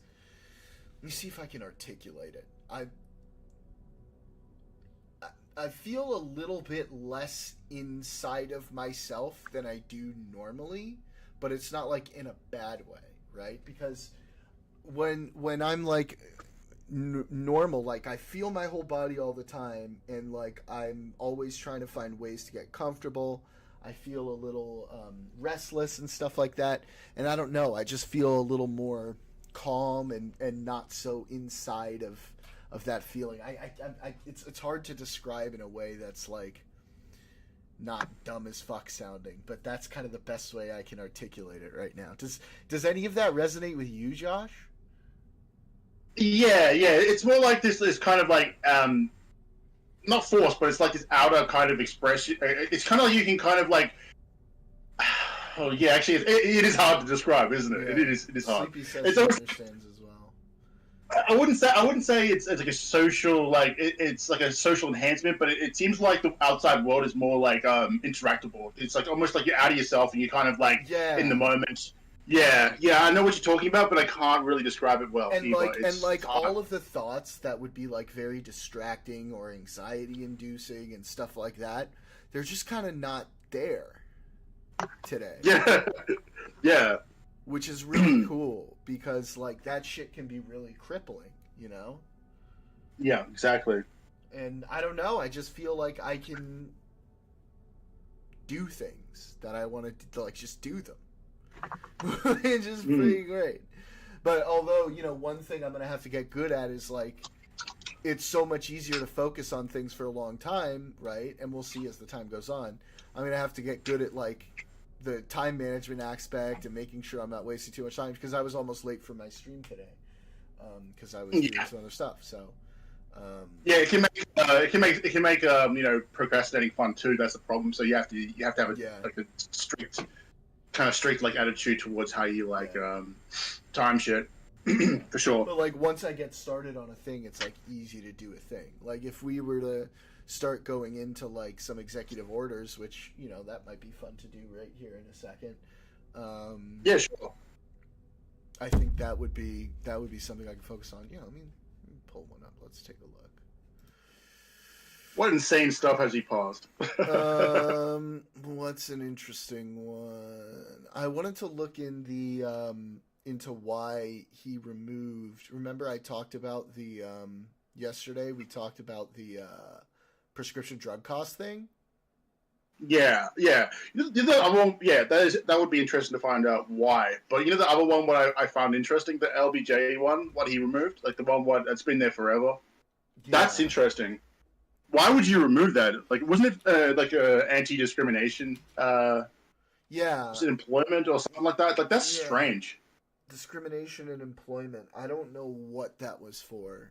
let me see if I can articulate it. I feel a little bit less inside of myself than I do normally, but it's not like in a bad way, right? Because when I'm like normal, like I feel my whole body all the time, and like I'm always trying to find ways to get comfortable. I feel a little restless and stuff like that, and I don't know. I just feel a little more calm and not so inside of that feeling. It's hard to describe in a way that's like not dumb as fuck sounding, but that's kind of the best way I can articulate it right now. Does any of that resonate with you, Josh? Yeah. It's more like this kind of like not force, but it's like this outer kind of expression. It's kind of like you can kind of like. Oh yeah, actually, it is hard to describe, isn't it? Yeah. It is hard. Sleepy says It's he almost- understands as well. I wouldn't say it's like a social like it's like a social enhancement, but it seems like the outside world is more like interactable. It's like almost like you're out of yourself and you're kind of like Yeah. in the moment. Yeah, I know what you're talking about, but I can't really describe it well. And either. like It's hard. all of the thoughts that would be like very distracting or anxiety inducing and stuff like that, they're just kind of not there today. Yeah. Which is really cool, because like that shit can be really crippling, Yeah, exactly. And I don't know. I just feel like I can do things that I want to like just do them. It's just pretty great. But although, one thing I'm going to have to get good at is like it's so much easier to focus on things for a long time, right? And we'll see as the time goes on. I'm going to have to get good at like the time management aspect and making sure I'm not wasting too much time, because I was almost late for my stream today because I was doing some other stuff. So yeah, it can make procrastinating fun too. That's the problem. So you have to have like a strict like attitude towards how you like time shit. For sure. But like once I get started on a thing, it's like easy to do a thing. Like if we were to start going into like some executive orders, which that might be fun to do right here in a second. Yeah, sure. I think that would be something I can focus on. Let me pull one up. Let's take a look. What insane stuff has he paused? What's an interesting one? I wanted to look in the into why he removed. Remember, I talked about the yesterday. We talked about the prescription drug cost thing. Yeah. The other one, that would be interesting to find out why. But the other one, what I found interesting, the LBJ one, what he removed, like the one that's been there forever. Yeah. That's interesting. Why would you remove that? Like, wasn't it like a anti-discrimination? Yeah. Was it employment or something like that? Like, that's strange. Discrimination in employment. I don't know what that was for.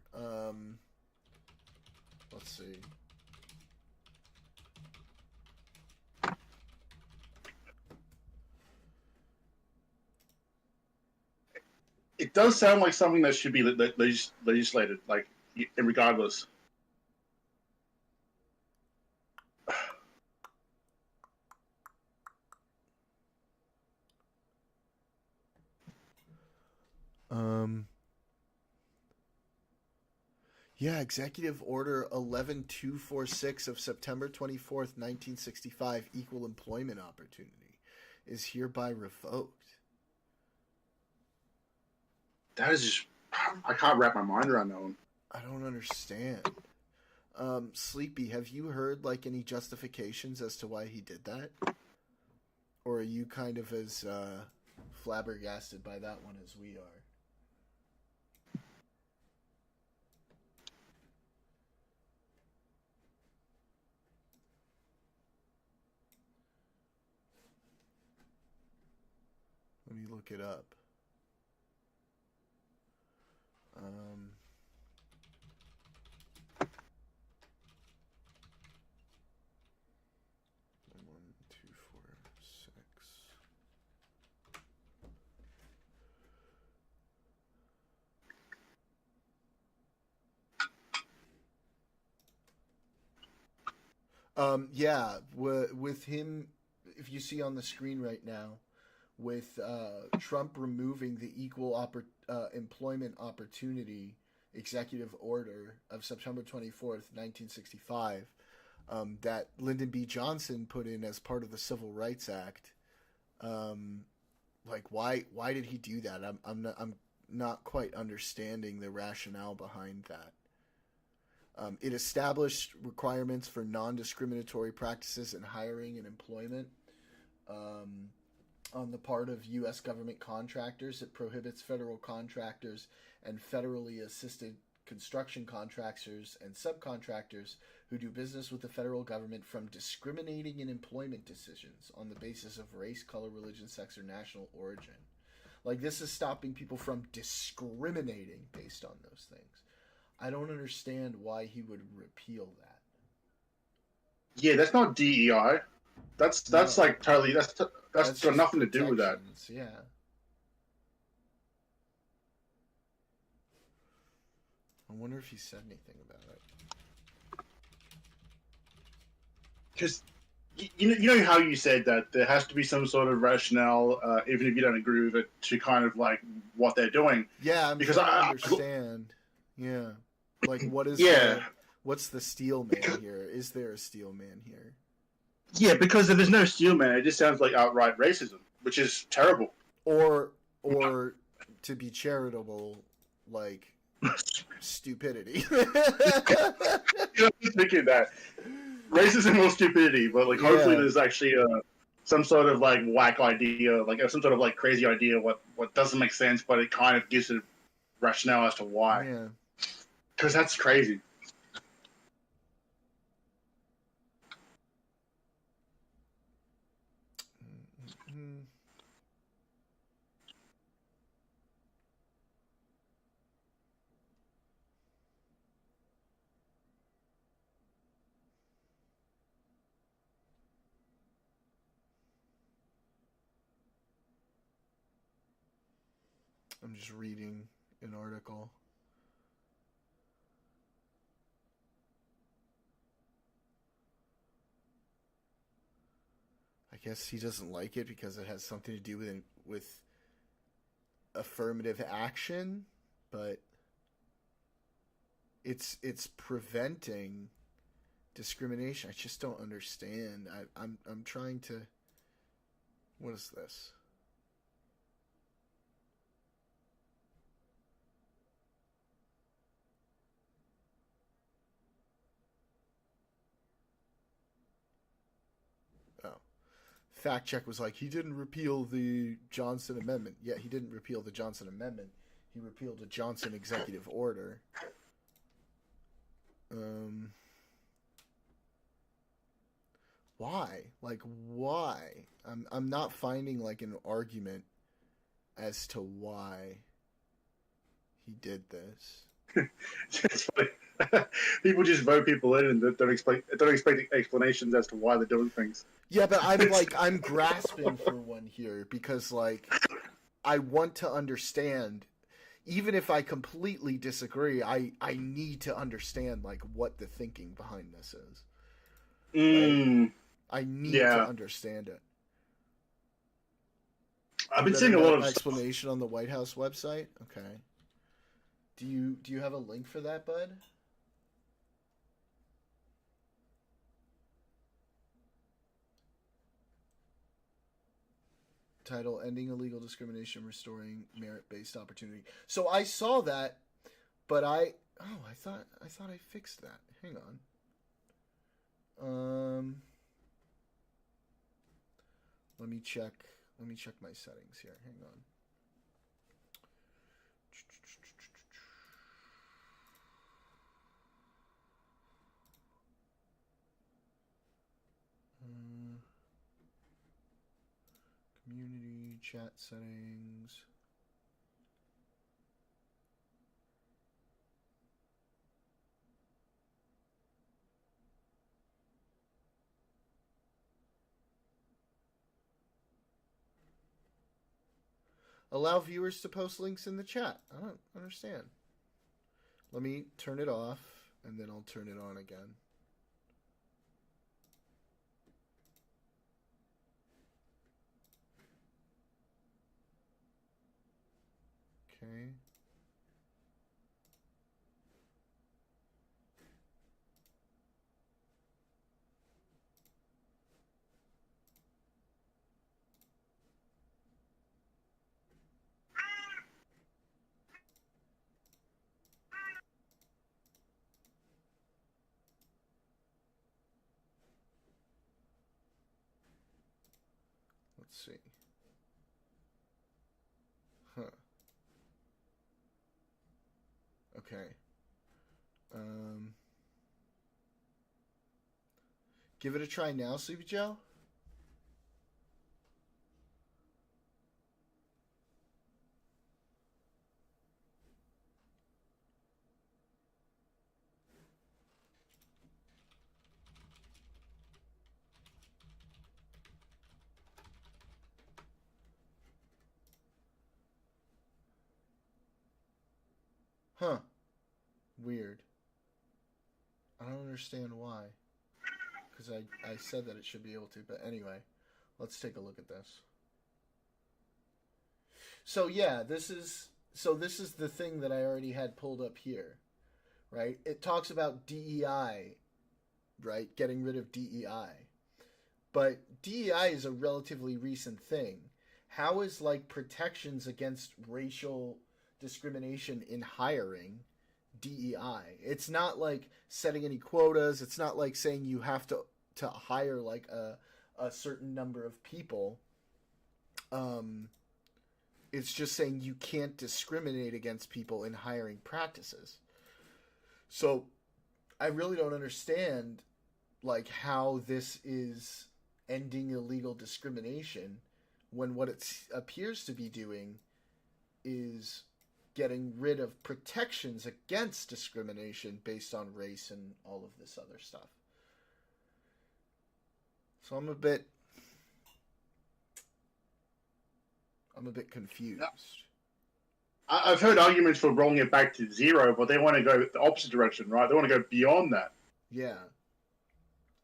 Let's see. It does sound like something that should be legislated, like, regardless. Yeah, Executive Order 11246 of September 24th, 1965, Equal Employment Opportunity, is hereby revoked. That is just... I can't wrap my mind around that one. I don't understand. Sleepy, have you heard, like, any justifications as to why he did that? Or are you kind of as flabbergasted by that one as we are? Let me look it up. One, two, four, six. Yeah, with him, if you see on the screen right now, with Trump removing the Equal Employment Opportunity Executive Order of September 24th, 1965, that Lyndon B. Johnson put in as part of the Civil Rights Act. Like, why did he do that? I'm not quite understanding the rationale behind that. It established requirements for non-discriminatory practices in hiring and employment. On the part of U.S. government contractors, it prohibits federal contractors and federally assisted construction contractors and subcontractors who do business with the federal government from discriminating in employment decisions on the basis of race, color, religion, sex, or national origin. Like, this is stopping people from discriminating based on those things. I don't understand why he would repeal that. Yeah, that's not DEI. That's like totally that's got nothing to do with that. Yeah. I wonder if he said anything about it. Because you know how you said that there has to be some sort of rationale, even if you don't agree with it, to kind of like what they're doing. Yeah, I'm because trying to understand. Yeah, like what is? What's the steel man here? Is there a steel man here? Yeah, because if there's no steel man, it just sounds like outright racism, which is terrible. Or to be charitable, like stupidity. that. Racism or stupidity, but like hopefully Yeah. there's actually some sort of like whack idea, like some sort of like crazy idea what doesn't make sense, but it kind of gives it rationale as to why. Yeah. Because that's crazy. Mm. I'm just reading an article. I guess he doesn't like it because it has something to do with affirmative action, but it's preventing discrimination. I just don't understand. I'm trying to. What is this? Oh. Fact check was like, he didn't repeal the Johnson Amendment. Yeah, he didn't repeal the Johnson Amendment. He repealed a Johnson executive order. Why? Like, why? I'm not finding like an argument as to why he did this. It's funny. People just vote people in and don't expect explanations as to why they're doing things. Yeah, but I'm grasping for one here because like I want to understand. Even if I completely disagree, I need to understand like what the thinking behind this is. Mm, I need Yeah. to understand it. I've been You seeing a read lot that of explanation on the White House website. Okay. Do you have a link for that, bud? Title: Ending Illegal Discrimination, Restoring Merit-Based Opportunity. So I saw that, but I thought I fixed that. Hang on. Let me check my settings here. Hang on. Community chat settings. Allow viewers to post links in the chat. I don't understand. Let me turn it off, and then I'll turn it on again. Okay. Let's see. Huh. Okay. Give it a try now, Sleepy Joe. Huh. Weird. I don't understand why. Because I said that it should be able to. But anyway, let's take a look at this. So yeah, this is the thing that I already had pulled up here, right? It talks about DEI, right? Getting rid of DEI. But DEI is a relatively recent thing. How is like protections against racial discrimination in hiring DEI. It's not like setting any quotas. It's not like saying you have to hire like a certain number of people. It's just saying you can't discriminate against people in hiring practices. So I really don't understand like how this is ending illegal discrimination when what it appears to be doing is getting rid of protections against discrimination based on race and all of this other stuff. So I'm a bit confused. I've heard arguments for rolling it back to 0, but they want to go the opposite direction, right? They want to go beyond that. Yeah.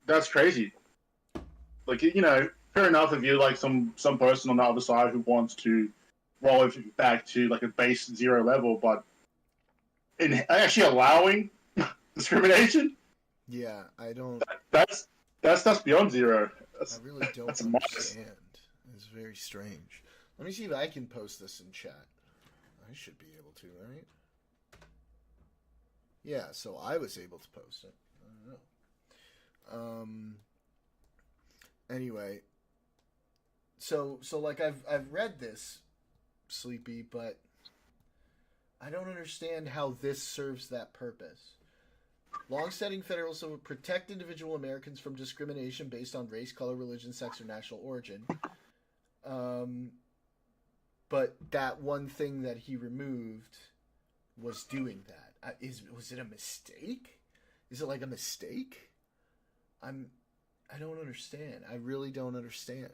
That's crazy. Like, you know, fair enough if you're like some person on the other side who wants to roll it back to like a base 0 level, but in actually allowing discrimination, Yeah, I don't. that's beyond 0. I really don't that's a minus. understand. It's very strange. Let me see if I can post this in chat. I should be able to, right? Yeah, so I was able to post it. I don't know. Anyway, so like I've read this, Sleepy, but I don't understand how this serves that purpose. Long-standing federalism would protect individual Americans from discrimination based on race, color, religion, sex, or national origin. But that one thing that he removed was doing that. Was it a mistake? Is it like a mistake? I don't understand. I really don't understand.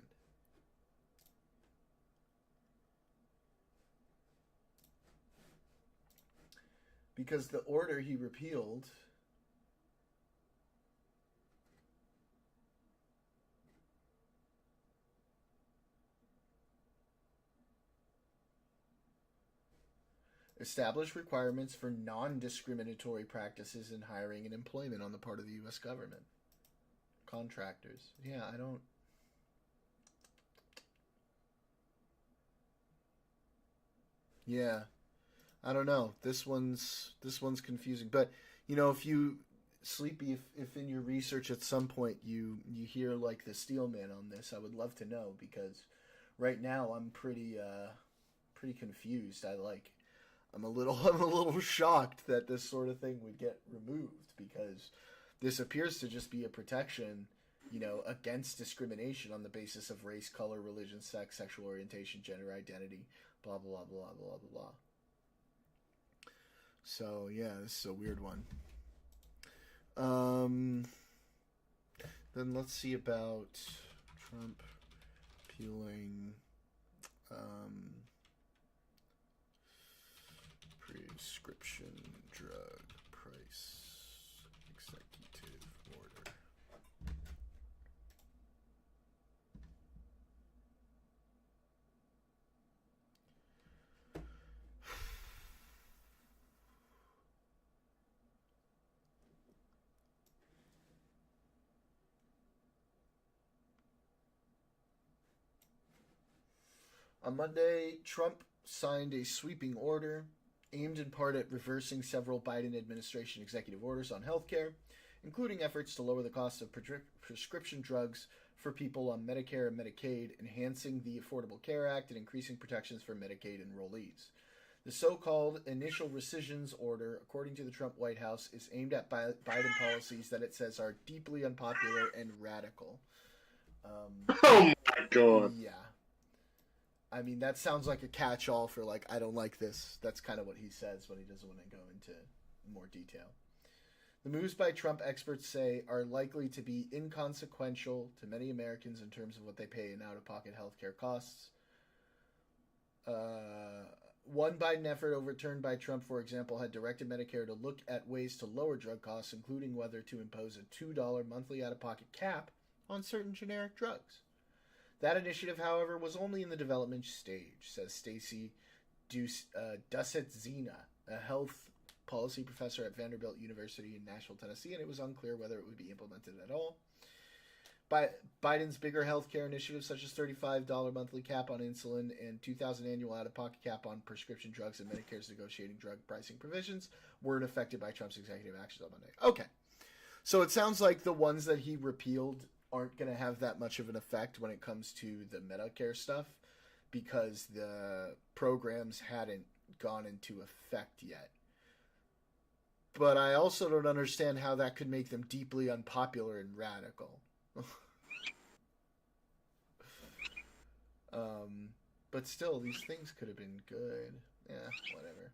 Because the order he repealed established requirements for non-discriminatory practices in hiring and employment on the part of the U.S. government. Contractors. Yeah, I don't... Yeah. I don't know. This one's confusing. But, you know, if you... Sleepy, if in your research at some point you hear, like, the Steelman on this, I would love to know, because right now I'm pretty confused. I'm a little shocked that this sort of thing would get removed, because this appears to just be a protection, you know, against discrimination on the basis of race, color, religion, sex, sexual orientation, gender identity, blah, blah, blah, blah, blah, blah, blah. So, yeah, this is a weird one. Then let's see about Trump peeling prescription drug price executive order. On Monday, Trump signed a sweeping order aimed in part at reversing several Biden administration executive orders on healthcare, including efforts to lower the cost of prescription drugs for people on Medicare and Medicaid, enhancing the Affordable Care Act, and increasing protections for Medicaid enrollees. The so-called initial rescissions order, according to the Trump White House, is aimed at Biden policies that it says are deeply unpopular and radical. Oh my god. Yeah. I mean, that sounds like a catch-all for, like, I don't like this. That's kind of what he says when he doesn't want to go into more detail. The moves by Trump, experts say, are likely to be inconsequential to many Americans in terms of what they pay in out-of-pocket healthcare costs. One Biden effort overturned by Trump, for example, had directed Medicare to look at ways to lower drug costs, including whether to impose a $2 monthly out-of-pocket cap on certain generic drugs. That initiative, however, was only in the development stage, says Stacy Dussett-Zena, a health policy professor at Vanderbilt University in Nashville, Tennessee, and it was unclear whether it would be implemented at all. Biden's bigger healthcare initiatives, such as $35 monthly cap on insulin and $2,000 annual out-of-pocket cap on prescription drugs and Medicare's negotiating drug pricing provisions, weren't affected by Trump's executive actions on Monday. Okay. So it sounds like the ones that he repealed aren't going to have that much of an effect when it comes to the Medicare stuff because the programs hadn't gone into effect yet. But I also don't understand how that could make them deeply unpopular and radical. But still, these things could have been good. Yeah, whatever.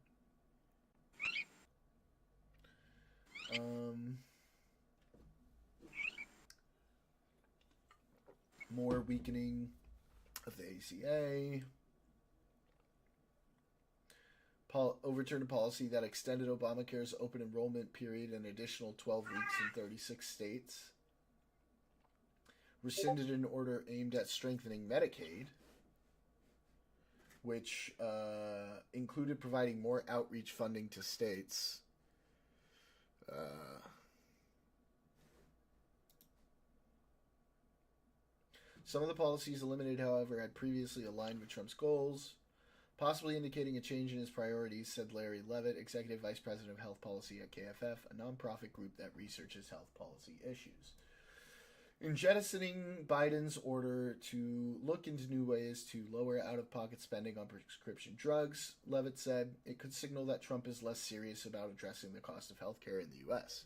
More weakening of the ACA. Overturned a policy that extended Obamacare's open enrollment period an additional 12 weeks in 36 states. Rescinded an order aimed at strengthening Medicaid, which included providing more outreach funding to states. Some of the policies eliminated, however, had previously aligned with Trump's goals, possibly indicating a change in his priorities, said Larry Levitt, Executive Vice President of Health Policy at KFF, a nonprofit group that researches health policy issues. In jettisoning Biden's order to look into new ways to lower out-of-pocket spending on prescription drugs, Levitt said it could signal that Trump is less serious about addressing the cost of healthcare in the U.S.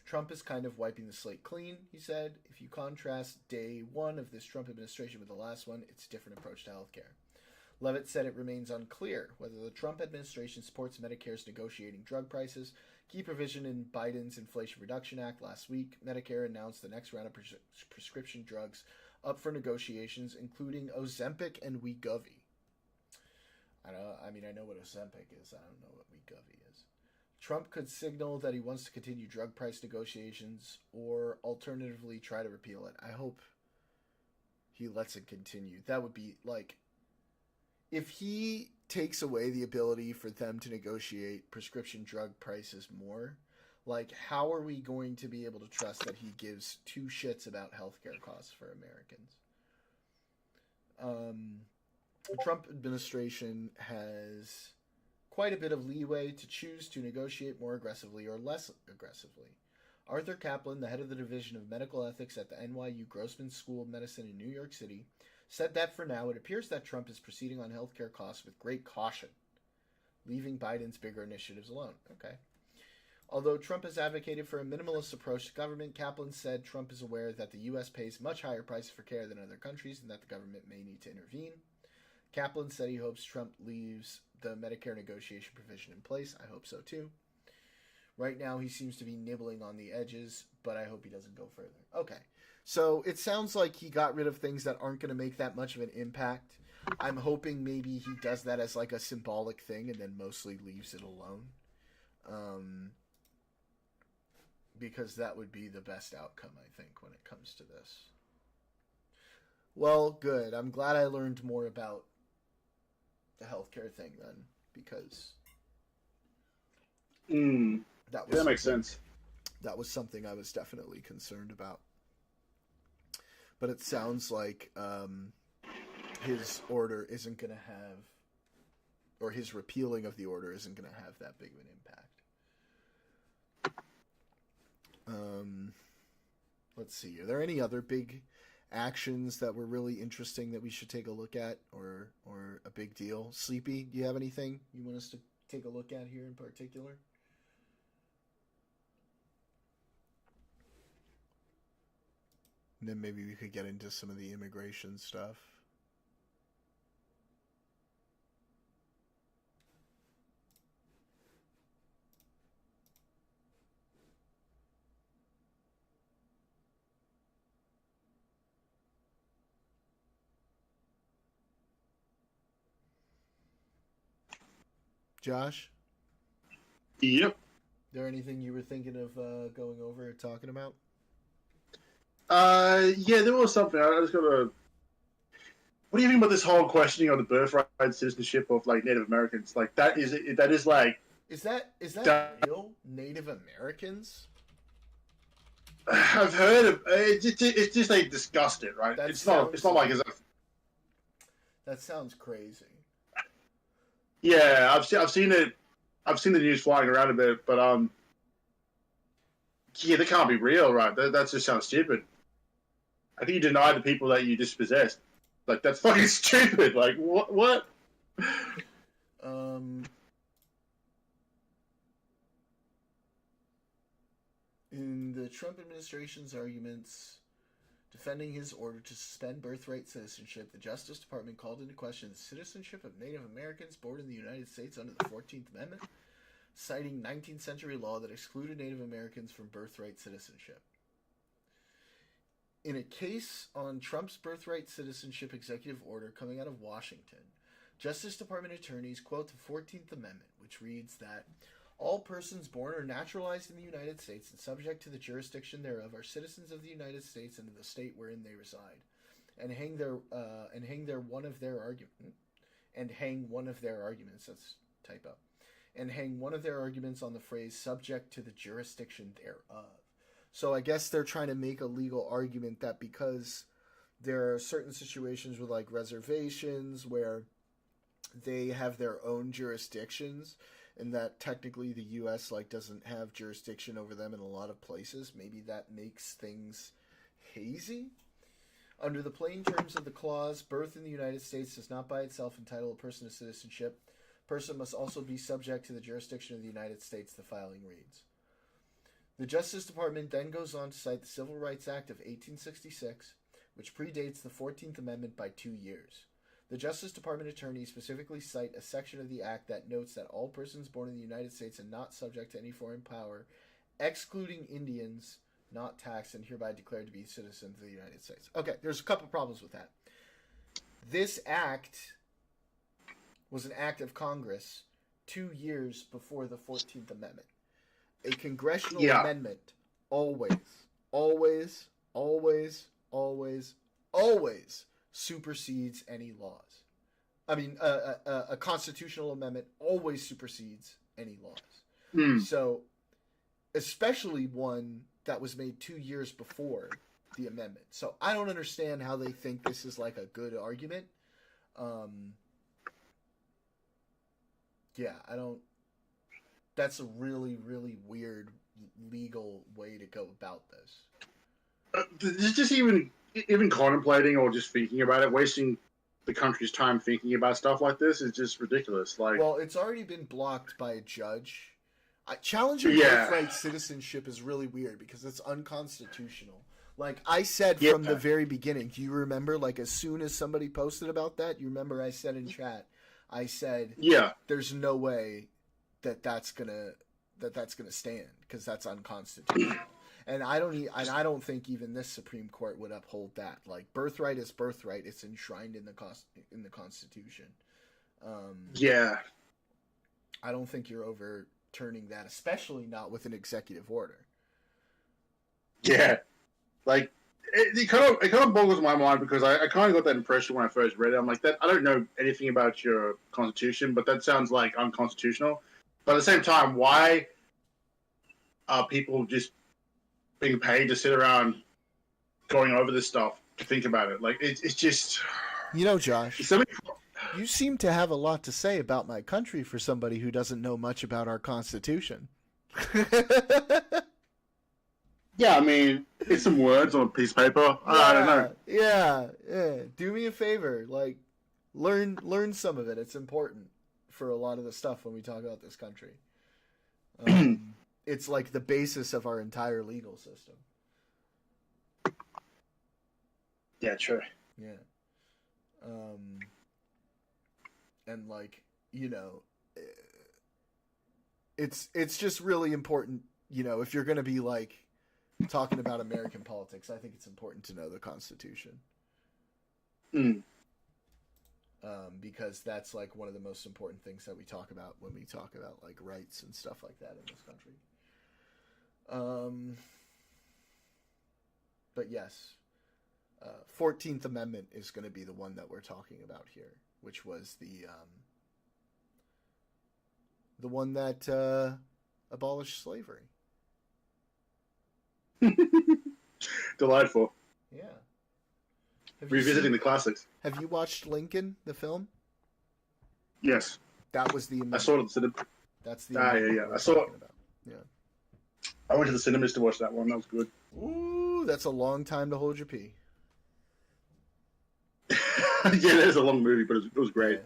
Trump is kind of wiping the slate clean, he said. If you contrast day one of this Trump administration with the last one, it's a different approach to healthcare. Levitt said it remains unclear whether the Trump administration supports Medicare's negotiating drug prices. Key provision in Biden's Inflation Reduction Act last week, Medicare announced the next round of prescription drugs up for negotiations, including Ozempic and Wegovy. I know what Ozempic is. I don't know what Wegovy is. Trump could signal that he wants to continue drug price negotiations or alternatively try to repeal it. I hope he lets it continue. That would be like, if he takes away the ability for them to negotiate prescription drug prices more, like, how are we going to be able to trust that he gives two shits about healthcare costs for Americans? The Trump administration has quite a bit of leeway to choose to negotiate more aggressively or less aggressively. Arthur Kaplan, the head of the Division of Medical Ethics at the NYU Grossman School of Medicine in New York City, said that for now it appears that Trump is proceeding on healthcare costs with great caution, leaving Biden's bigger initiatives alone. Okay. Although Trump has advocated for a minimalist approach to government, Kaplan said Trump is aware that the U.S. pays much higher prices for care than other countries and that the government may need to intervene. Kaplan said he hopes Trump leaves the Medicare negotiation provision in place. I hope so too. Right now he seems to be nibbling on the edges, but I hope he doesn't go further. Okay. So it sounds like he got rid of things that aren't going to make that much of an impact. I'm hoping maybe he does that as like a symbolic thing and then mostly leaves it alone. Because that would be the best outcome, I think, when it comes to this. Well, good. I'm glad I learned more about the healthcare thing then, because that makes sense. That was something I was definitely concerned about. But it sounds like his order isn't going to have, or his repealing of the order isn't going to have that big of an impact. Let's see. Are there any other big actions that were really interesting that we should take a look at, or a big deal? Sleepy, do you have anything you want us to take a look at here in particular? And then maybe we could get into some of the immigration stuff. Josh? Yep. Is there anything you were thinking of going over or talking about? Yeah, there was something. I just got to. What do you think about this whole questioning of the birthright citizenship of like Native Americans? Like that is like. Is that real? Native Americans? I've heard of it's just they discussed it, right? That It's not sounds like it's That sounds crazy. yeah. I've seen it. I've seen the news flying around a bit, but yeah, that can't be real, right? That just sounds stupid. I think you deny the people that you dispossessed. Like that's fucking stupid. Like what? What? In the Trump administration's arguments defending his order to suspend birthright citizenship, the Justice Department called into question the citizenship of Native Americans born in the United States under the 14th Amendment, citing 19th century law that excluded Native Americans from birthright citizenship. In a case on Trump's birthright citizenship executive order coming out of Washington, Justice Department attorneys quote the 14th Amendment, which reads that all persons born or naturalized in the United States and subject to the jurisdiction thereof are citizens of the United States and of the state wherein they reside, and hang one of their arguments. That's typo. And hang one of their arguments on the phrase "subject to the jurisdiction thereof." So I guess they're trying to make a legal argument that because there are certain situations with like reservations where they have their own jurisdictions, and that technically the U.S. like doesn't have jurisdiction over them in a lot of places. Maybe that makes things hazy. Under the plain terms of the clause, birth in the United States does not by itself entitle a person to citizenship. Person must also be subject to the jurisdiction of the United States, the filing reads. The Justice Department then goes on to cite the Civil Rights Act of 1866, which predates the 14th Amendment by 2 years. The Justice Department attorneys specifically cite a section of the Act that notes that all persons born in the United States are not subject to any foreign power, excluding Indians, not taxed and hereby declared to be citizens of the United States. Okay, there's a couple problems with that. This act was an act of Congress 2 years before the 14th Amendment. A congressional amendment always supersedes any laws. I mean, a constitutional amendment always supersedes any laws. So, especially one that was made 2 years before the amendment. So, I don't understand how they think this is like a good argument. Yeah, I don't. That's a really, really weird legal way to go about this. Just even contemplating or just thinking about it, wasting the country's time thinking about stuff like this is just ridiculous. Like, well, it's already been blocked by a judge. Challenging birthright citizenship is really weird because it's unconstitutional. Like I said from the very beginning, do you remember? Like as soon as somebody posted about that, you remember I said in chat, I said, there's no way that's gonna stand because that's unconstitutional. And I don't think even this Supreme Court would uphold that. Like birthright is birthright; it's enshrined in the Constitution. I don't think you're overturning that, especially not with an executive order. Yeah, like it kind of boggles my mind because I kind of got that impression when I first read it. I'm like, that I don't know anything about your Constitution, but that sounds like unconstitutional. But at the same time, why are people just being paid to sit around going over this stuff to think about it? Like, it's just... You know, Josh, you seem to have a lot to say about my country for somebody who doesn't know much about our Constitution. Yeah, I mean, it's some words on a piece of paper. I don't know. Yeah. Do me a favor. Like, learn some of it. It's important for a lot of the stuff when we talk about this country. It's like the basis of our entire legal system. Yeah, true. Yeah. And like, you know, it's just really important, you know, if you're going to be like talking about American politics, I think it's important to know the Constitution. Because that's like one of the most important things that we talk about when we talk about like rights and stuff like that in this country. But yes, 14th Amendment is going to be the one that we're talking about here, which was the one that abolished slavery. Delightful. Yeah. Have you Revisiting seen- the classics. Have you Revisiting seen, the classics. Have you watched Lincoln, the film? Yes. That was the I amendment. saw it at the cinema. That's the Ah, yeah, amendment yeah. we're I saw it. talking about. Yeah. I went to the cinemas to watch that one. That was good. Ooh, that's a long time to hold your pee. Yeah, it is a long movie, but it was great.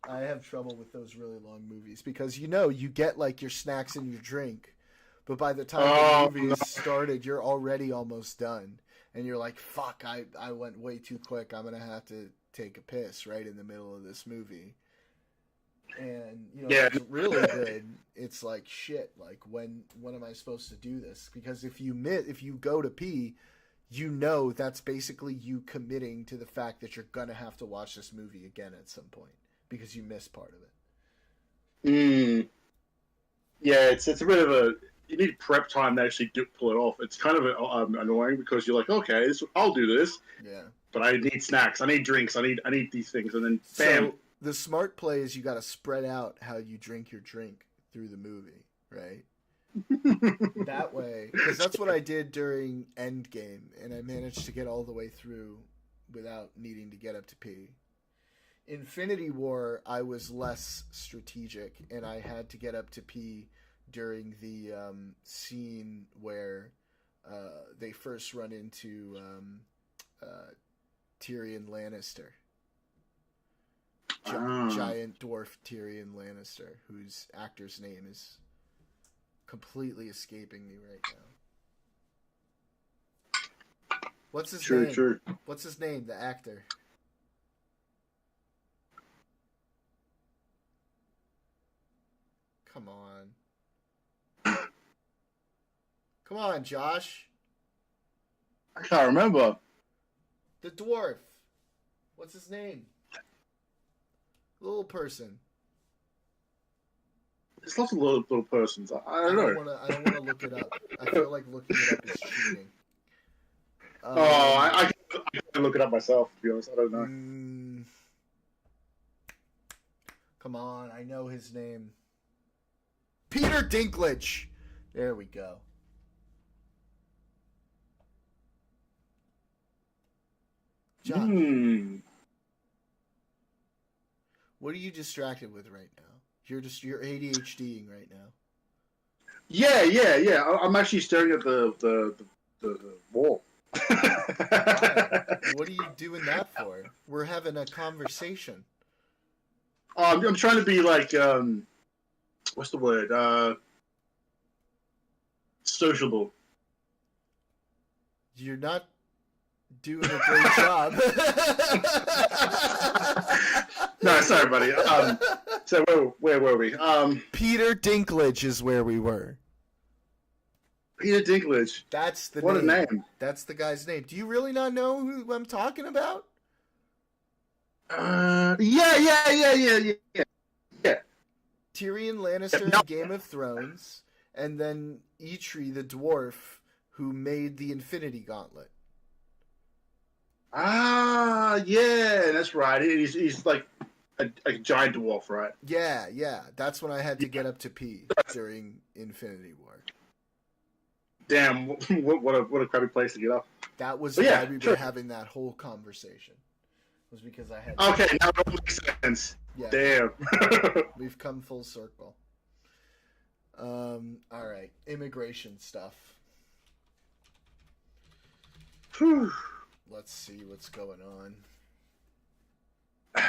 Yeah. I have trouble with those really long movies because you get like your snacks and your drink, but by the time Oh, the movie no. is started, you're already almost done, and you're like, "Fuck! I went way too quick. I'm gonna have to take a piss right in the middle of this movie." And Yeah. it's really good. It's like shit. Like when am I supposed to do this? Because if you go to pee, that's basically you committing to the fact that you're gonna have to watch this movie again at some point because you missed part of it. Yeah, it's a bit of a. You need prep time to actually pull it off. It's kind of annoying because you're like, okay, I'll do this, Yeah. but I need snacks, I need drinks, I need these things, and then bam. So the smart play is you got to spread out how you drink your drink through the movie, right? That way, because that's what I did during Endgame, and I managed to get all the way through without needing to get up to pee. Infinity War, I was less strategic, and I had to get up to pee during the scene where they first run into Tyrion Lannister. Giant dwarf Tyrion Lannister, whose actor's name is completely escaping me right now. What's his name? True. What's his name, the actor? Come on. Come on, Josh. I can't remember. The dwarf. What's his name? Little person. There's lots of little persons. I don't know. I don't wanna look it up. I feel like looking it up is cheating. I can look it up myself, to be honest. I don't know. Come on, I know his name. Peter Dinklage. There we go. Josh, what are you distracted with right now? You're ADHDing right now. Yeah. I'm actually staring at the wall. What are you doing that for? We're having a conversation. I'm trying to be like, what's the word? Sociable. You're not doing a great job. No, sorry, buddy. So where were we? Peter Dinklage is where we were. Peter Dinklage. That's the What name. a name. That's the guy's name. Do you really not know who I'm talking about? Yeah. Tyrion Lannister No. in Game of Thrones, and then Eitri the dwarf who made the Infinity Gauntlet. Ah, yeah, that's right. He's like a giant dwarf, right? Yeah. That's when I had to get up to pee during Infinity War. Damn, what a crappy place to get up. That was But why yeah, we were sure. having that whole conversation. Was because I had Okay, now it all makes sense. yeah. Damn. We've come full circle. All right, immigration stuff. Whew. Let's see what's going on.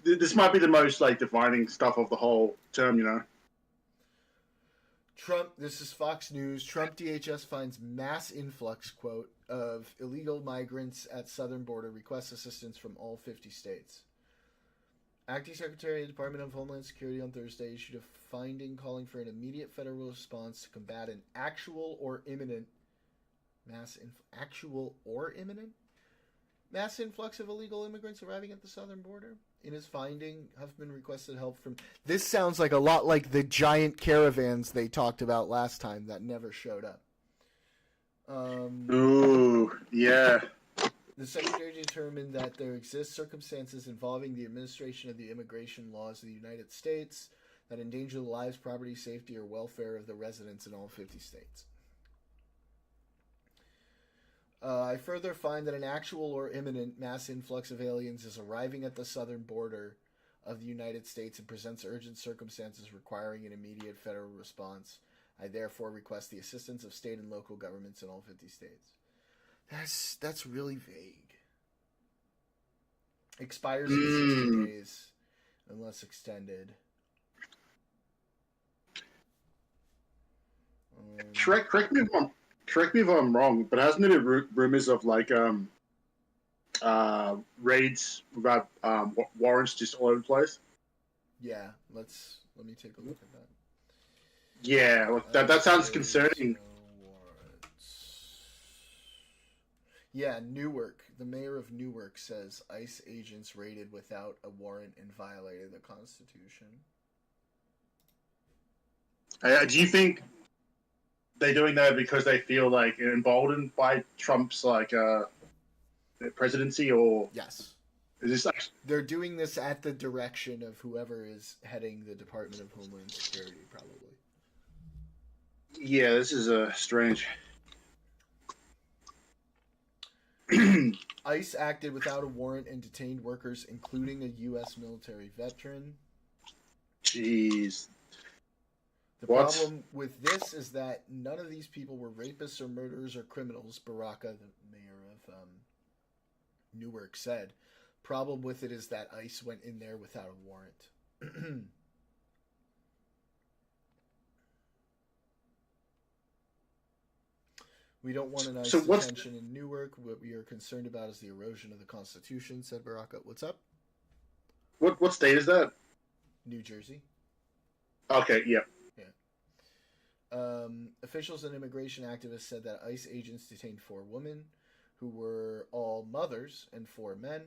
This might be the most like defining stuff of the whole term, you know. Trump, this is Fox News. Trump DHS finds mass influx, quote, of illegal migrants at southern border, requests assistance from all 50 states. Acting Secretary of the Department of Homeland Security on Thursday issued a finding calling for an immediate federal response to combat an actual or imminent mass influx of illegal immigrants arriving at the southern border. In his finding, Huffman requested help from... This sounds like a lot like the giant caravans they talked about last time that never showed up. Ooh, yeah. The Secretary determined that there exist circumstances involving the administration of the immigration laws of the United States that endanger the lives, property, safety, or welfare of the residents in all 50 states. I further find that an actual or imminent mass influx of aliens is arriving at the southern border of the United States and presents urgent circumstances requiring an immediate federal response. I therefore request the assistance of state and local governments in all 50 states. That's really vague. Expires in 60 days unless extended. Correct me if I'm wrong, but hasn't there been rumors of like raids without warrants just all over the place? Yeah, let me take a look at that. Yeah, well, that sounds concerning. Warrants. Yeah, Newark. The mayor of Newark says ICE agents raided without a warrant and violated the Constitution. Do you think they're doing that because they feel like emboldened by Trump's like presidency, or Yes. is this like? They're doing this at the direction of whoever is heading the Department of Homeland Security, probably. Yeah, this is strange. ICE acted without a warrant and detained workers, including a U.S. military veteran. Jeez. The What? problem with this is that none of these people were rapists or murderers or criminals, Baraka, the mayor of Newark, said. Problem with it is that ICE went in there without a warrant. We don't want an ICE detention in Newark. What we are concerned about is the erosion of the Constitution, said Baraka. What's up? What state is that? New Jersey. Okay, yeah. Officials and immigration activists said that ICE agents detained 4 women who were all mothers and 4 men.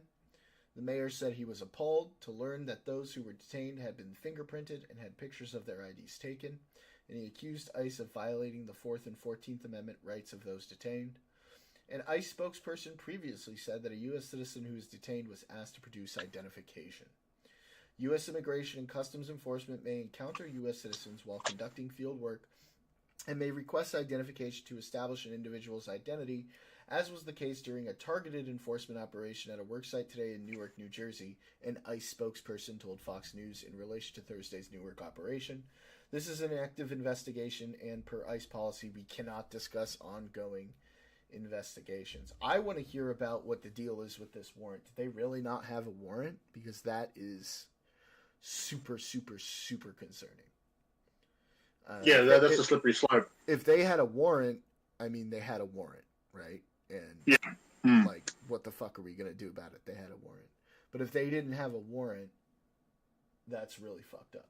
The mayor said he was appalled to learn that those who were detained had been fingerprinted and had pictures of their IDs taken, and he accused ICE of violating the 4th and 14th Amendment rights of those detained. An ICE spokesperson previously said that a U.S. citizen who was detained was asked to produce identification. U.S. Immigration and Customs Enforcement may encounter U.S. citizens while conducting field work and may request identification to establish an individual's identity, as was the case during a targeted enforcement operation at a worksite today in Newark, New Jersey, an ICE spokesperson told Fox News in relation to Thursday's Newark operation. This is an active investigation, and per ICE policy, we cannot discuss ongoing investigations. I want to hear about what the deal is with this warrant. Did they really not have a warrant? Because that is super, super, super concerning. Yeah, that's a slippery slope. If they had a warrant, I mean, they had a warrant, right? And Yeah. like, what the fuck are we gonna do about it? They had a warrant. But if they didn't have a warrant, that's really fucked up.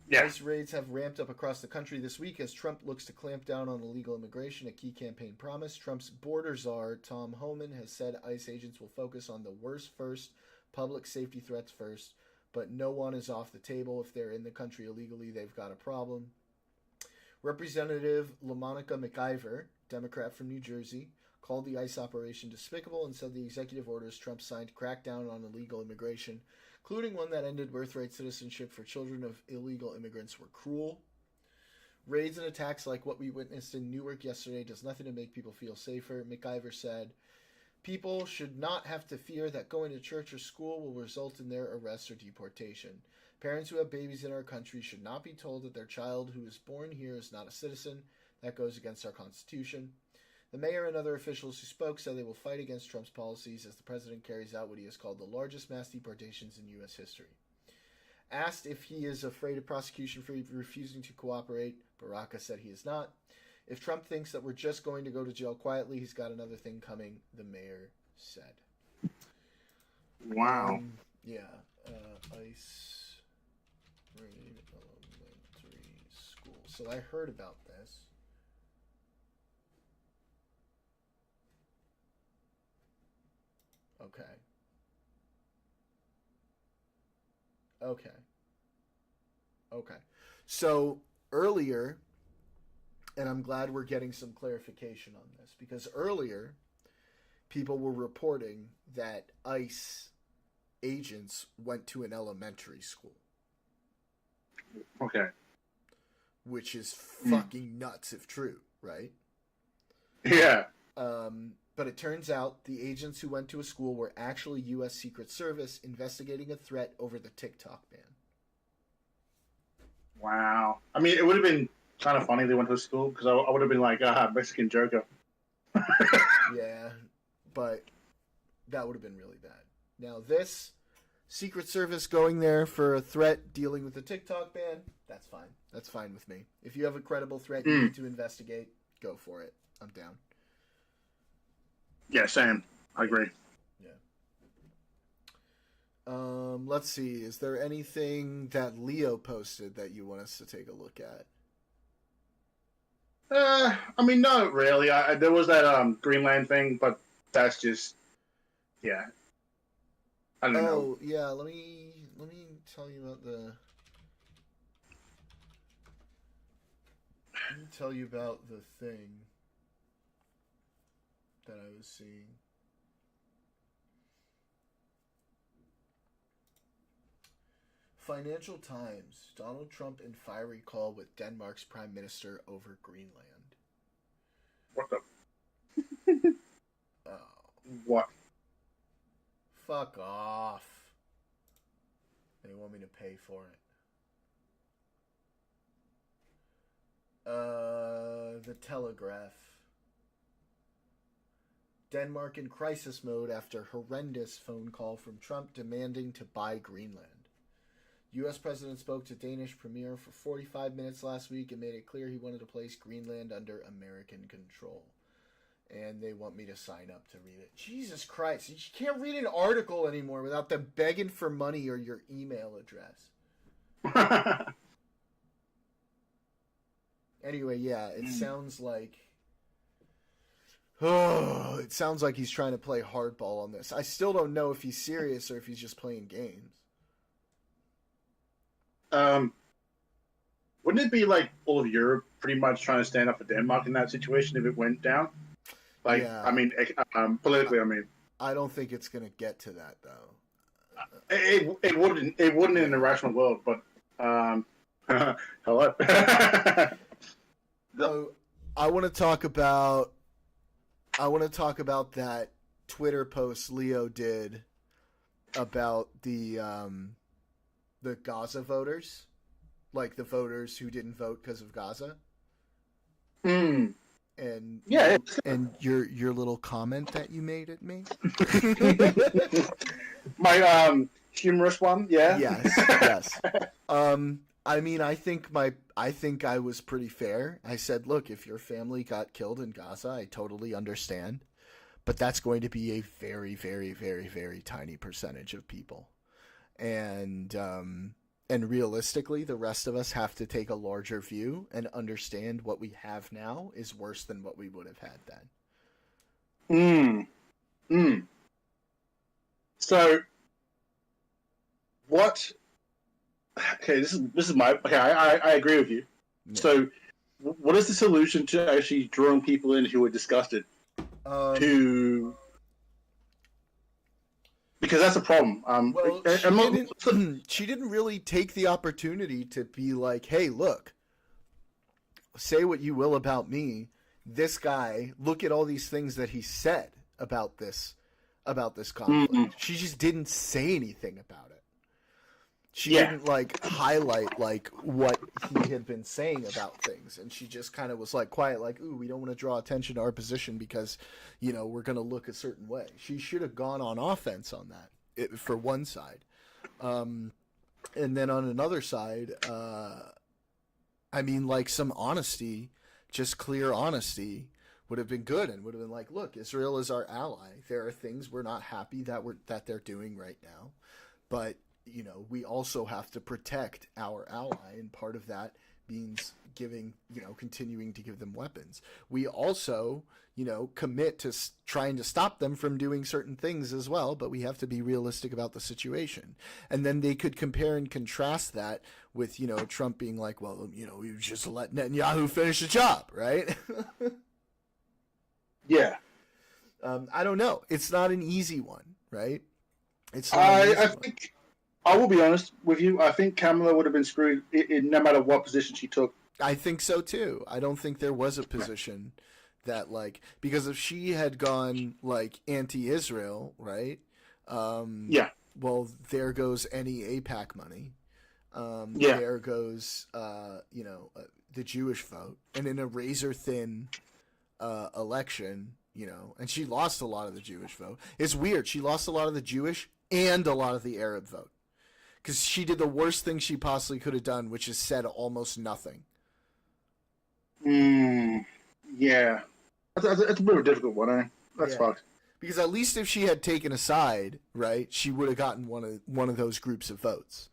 Yeah. ICE raids have ramped up across the country this week as Trump looks to clamp down on illegal immigration, a key campaign promise. Trump's border czar, Tom Homan, has said ICE agents will focus on the worst first, public safety threats first, but no one is off the table. If they're in the country illegally, they've got a problem. Representative LaMonica McIver, Democrat from New Jersey, called the ICE operation despicable and said the executive orders Trump signed cracked down on illegal immigration, including one that ended birthright citizenship for children of illegal immigrants, were cruel. Raids and attacks like what we witnessed in Newark yesterday does nothing to make people feel safer, McIver said. People should not have to fear that going to church or school will result in their arrest or deportation. Parents who have babies in our country should not be told that their child who is born here is not a citizen. That goes against our Constitution. The mayor and other officials who spoke said they will fight against Trump's policies as the president carries out what he has called the largest mass deportations in U.S. history. Asked if he is afraid of prosecution for refusing to cooperate, Baraka said he is not. If Trump thinks that we're just going to go to jail quietly, he's got another thing coming, the mayor said. Wow. ICE raid elementary school. So I heard about this. Okay. So earlier, and I'm glad we're getting some clarification on this, because earlier people were reporting that ICE agents went to an elementary school. Okay. Which is fucking nuts if true, right? Yeah. But it turns out the agents who went to a school were actually U.S. Secret Service investigating a threat over the TikTok ban. Wow. I mean, it would have been kind of funny if they went to a school because I would have been like, Mexican Joker. Yeah, but that would have been really bad. Now this Secret Service going there for a threat dealing with the TikTok ban, that's fine. That's fine with me. If you have a credible threat you need to investigate, go for it. I'm down. Yeah, same. I agree. Let's see. Is there anything that Leo posted that you want us to take a look at? I mean, no, really. There was that Greenland thing, but that's just, yeah. I don't know. Oh, yeah. Let me tell you about the. Let me tell you about the thing that I was seeing. Financial Times, Donald Trump in fiery call with Denmark's Prime Minister over Greenland. What the? Oh, What? fuck off. They want me to pay for it. The Telegraph. Denmark in crisis mode after horrendous phone call from Trump demanding to buy Greenland. U.S. President spoke to Danish Premier for 45 minutes last week and made it clear he wanted to place Greenland under American control. And they want me to sign up to read it. Jesus Christ, you can't read an article anymore without them begging for money or your email address. Anyway, yeah, it sounds like... Oh, it sounds like he's trying to play hardball on this. I still don't know if he's serious or if he's just playing games. Wouldn't it be like all of Europe pretty much trying to stand up for Denmark in that situation if it went down? Like, Yeah. I mean, politically, I mean, I don't think it's going to get to that, though. it wouldn't in a rational world, but hello. So, I want to talk about that Twitter post Leo did about the Gaza voters, like the voters who didn't vote because of Gaza. Mm. And Yeah. and your little comment that you made at me. My humorous one, yeah. Yes. I mean, I think I was pretty fair. I said, look, if your family got killed in Gaza, I totally understand, but that's going to be a very, very, very, very tiny percentage of people, and realistically, the rest of us have to take a larger view and understand what we have now is worse than what we would have had then. So, what? Okay, this is my. Okay, I agree with you. Yeah. So, what is the solution to actually drawing people in who are disgusted? Because that's a problem. Well, she didn't really take the opportunity to be like, hey, look, say what you will about me. This guy, look at all these things that he said about this conflict. Mm-hmm. She just didn't say anything about it. She Yeah. didn't like highlight like what he had been saying about things, and she just kind of was like quiet, like, ooh, we don't want to draw attention to our position because, you know, we're going to look a certain way. She should have gone on offense on that, for one side. And then on another side, I mean, like, some honesty, just clear honesty would have been good, and would have been like, look, Israel is our ally. There are things we're not happy that they're doing right now, but, you know, we also have to protect our ally, and part of that means continuing to give them weapons. We also, you know, commit to trying to stop them from doing certain things as well, but we have to be realistic about the situation. And then they could compare and contrast that with, you know, Trump being like, well, you know, we just let Netanyahu finish the job, right? Yeah. I don't know. It's not an easy one, right? It's not an easy I one. think I will be honest with you. I think Kamala would have been screwed no matter what position she took. I think so too. I don't think there was a position that like because if she had gone like anti-Israel, right? Yeah. Well, there goes any AIPAC money. Yeah. There goes the Jewish vote, and in a razor thin election, and she lost a lot of the Jewish vote. It's weird. She lost a lot of the Jewish and a lot of the Arab vote because she did the worst thing she possibly could have done, which is said almost nothing. Yeah. It's a bit of a difficult one, eh? That's Yeah. fucked. Because at least if she had taken a side, right, she would have gotten one of those groups of votes.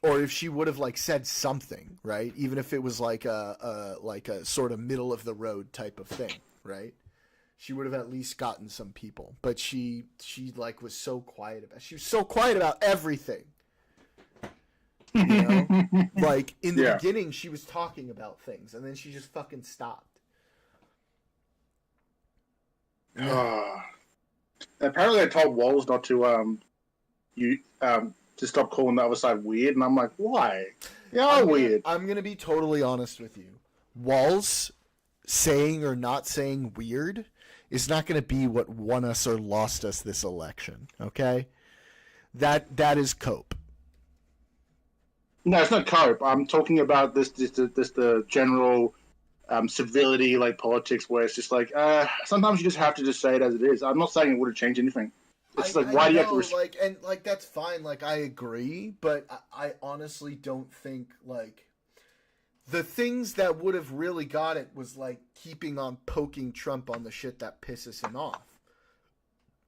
Or if she would have like said something, right, even if it was like a sort of middle of the road type of thing, right, she would have at least gotten some people. But she like was so quiet about. She was so quiet about everything. You know, like in the beginning, she was talking about things, and then she just fucking stopped. Apparently, I told Walls not to to stop calling the other side weird, and I'm like, why? Yeah, weird. I'm gonna be totally honest with you. Walls saying or not saying weird is not gonna be what won us or lost us this election. Okay, that is cope. No, it's not cope. I'm talking about this the general civility, like politics, where it's just like sometimes you just have to just say it as it is. I'm not saying it would have changed anything. It's like, why do you have to? That's fine. Like, I agree, but I honestly don't think like the things that would have really got it was like keeping on poking Trump on the shit that pisses him off.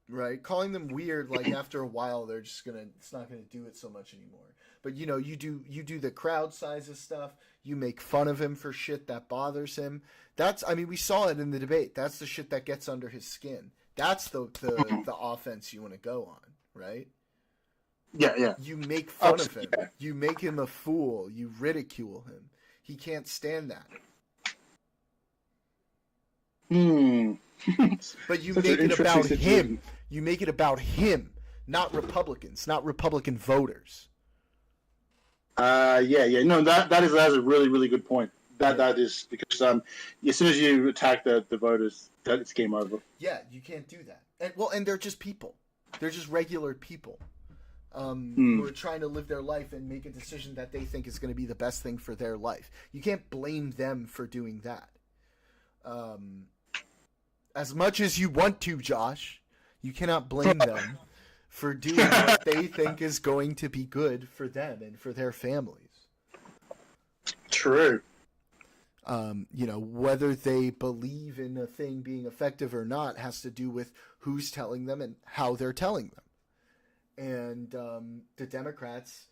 Right, calling them weird. Like after a while, they're just it's not gonna do it so much anymore. But you do the crowd sizes stuff. You make fun of him for shit that bothers him. We saw it in the debate. That's the shit that gets under his skin. That's the offense you want to go on, right? Yeah. You make fun of him. Yeah. You make him a fool. You ridicule him. He can't stand that. But you make it about him. You make it about him, not Republicans, not Republican voters. Yeah. No, that is a really, really good point. That is because as soon as you attack the voters, it's game over. Yeah, you can't do that. And they're just people. They're just regular people who are trying to live their life and make a decision that they think is going to be the best thing for their life. You can't blame them for doing that. As much as you want to, Josh, you cannot blame them for doing what they think is going to be good for them and for their families. True. Whether they believe in a thing being effective or not has to do with who's telling them and how they're telling them. And the Democrats,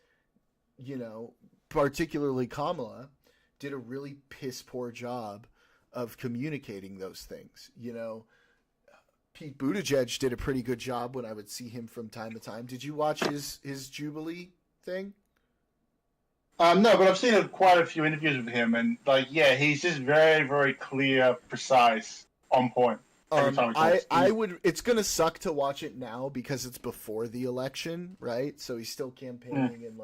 particularly Kamala, did a really piss poor job of communicating those things. Pete Buttigieg did a pretty good job when I would see him from time to time. Did you watch his Jubilee thing? No, but I've seen quite a few interviews with him, and he's just very, very clear, precise, on point. I would. It's gonna suck to watch it now because it's before the election, right? So he's still campaigning and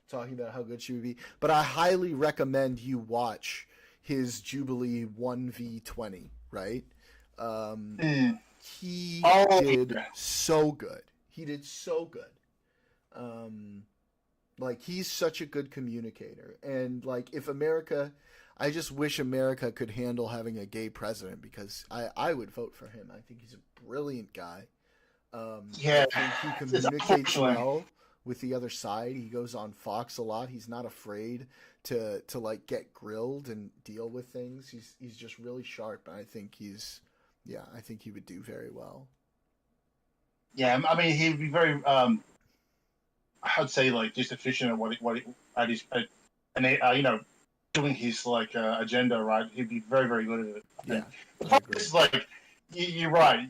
talking about how good she would be. But I highly recommend you watch his Jubilee 1v20, right? He did so good. He did so good. He's such a good communicator. And, if America... I just wish America could handle having a gay president because I would vote for him. I think he's a brilliant guy. I think he communicates well with the other side. He goes on Fox a lot. He's not afraid to get grilled and deal with things. He's just really sharp. And I think I think he would do very well. Yeah, I mean, he'd be very, I'd say, just efficient at doing his agenda, right? He'd be very, very good at it. Yeah, the problem is you're right.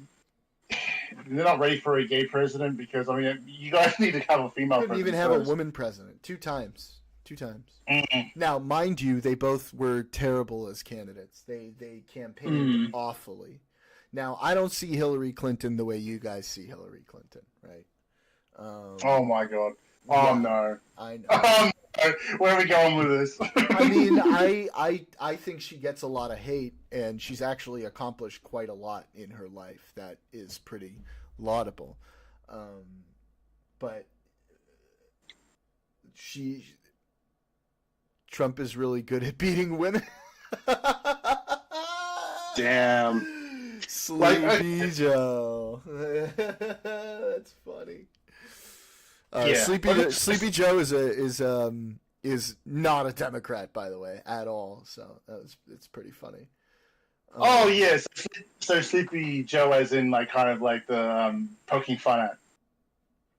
They're not ready for a gay president because you guys need to have a female. Couldn't even have a woman president. Two times. Now, mind you, they both were terrible as candidates. They campaigned awfully. Now, I don't see Hillary Clinton the way you guys see Hillary Clinton, right? Oh my God! Oh Yeah, no. I know. Oh no. Where are we going with this? I mean, I think she gets a lot of hate, and she's actually accomplished quite a lot in her life that is pretty laudable. But Trump is really good at beating women. Damn. Sleepy Joe. That's funny. Yeah. Sleepy Joe is not a Democrat, by the way, at all. So it's pretty funny. Oh yes. So Sleepy Joe, as in like kind of like the poking fun at.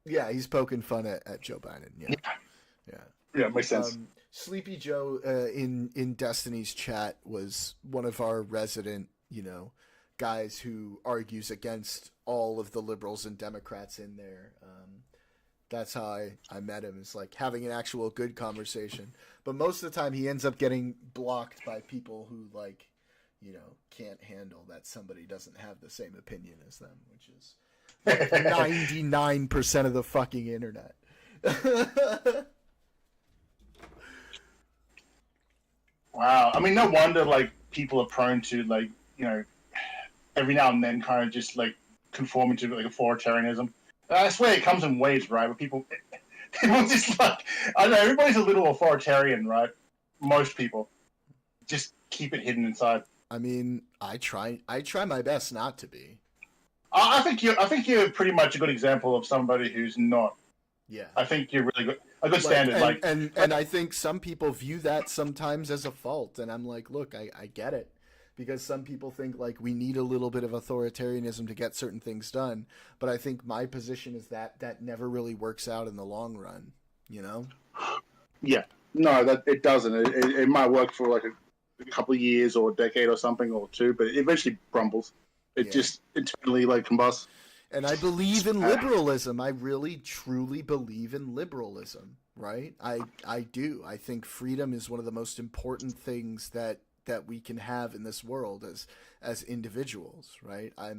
Yeah, he's poking fun at Joe Biden. Yeah. Yeah, makes sense. Sleepy Joe in Destiny's chat was one of our resident, guys who argues against all of the liberals and Democrats in there. That's how I met him. It's like having an actual good conversation. But most of the time he ends up getting blocked by people who can't handle that somebody doesn't have the same opinion as them, which is 99% of the fucking internet. Wow. I mean, no wonder like people are prone to like every now and then kind of just like conforming to like authoritarianism. I swear it comes in waves, right? Where people just like I don't know, everybody's a little authoritarian, right? Most people just keep it hidden inside. I mean, I try my best not to be. I think you're pretty much a good example of somebody who's not. Yeah. I think you're really good. A good standard, and I think some people view that sometimes as a fault, and I'm like, look, I get it, because some people think like we need a little bit of authoritarianism to get certain things done, but I think my position is that never really works out in the long run, Yeah, no, that it doesn't. It might work for like a couple of years or a decade or something or two, but it eventually crumbles. It just internally like combusts. And I believe in liberalism. I really, truly believe in liberalism, right? I do. I think freedom is one of the most important things that we can have in this world as individuals, right? I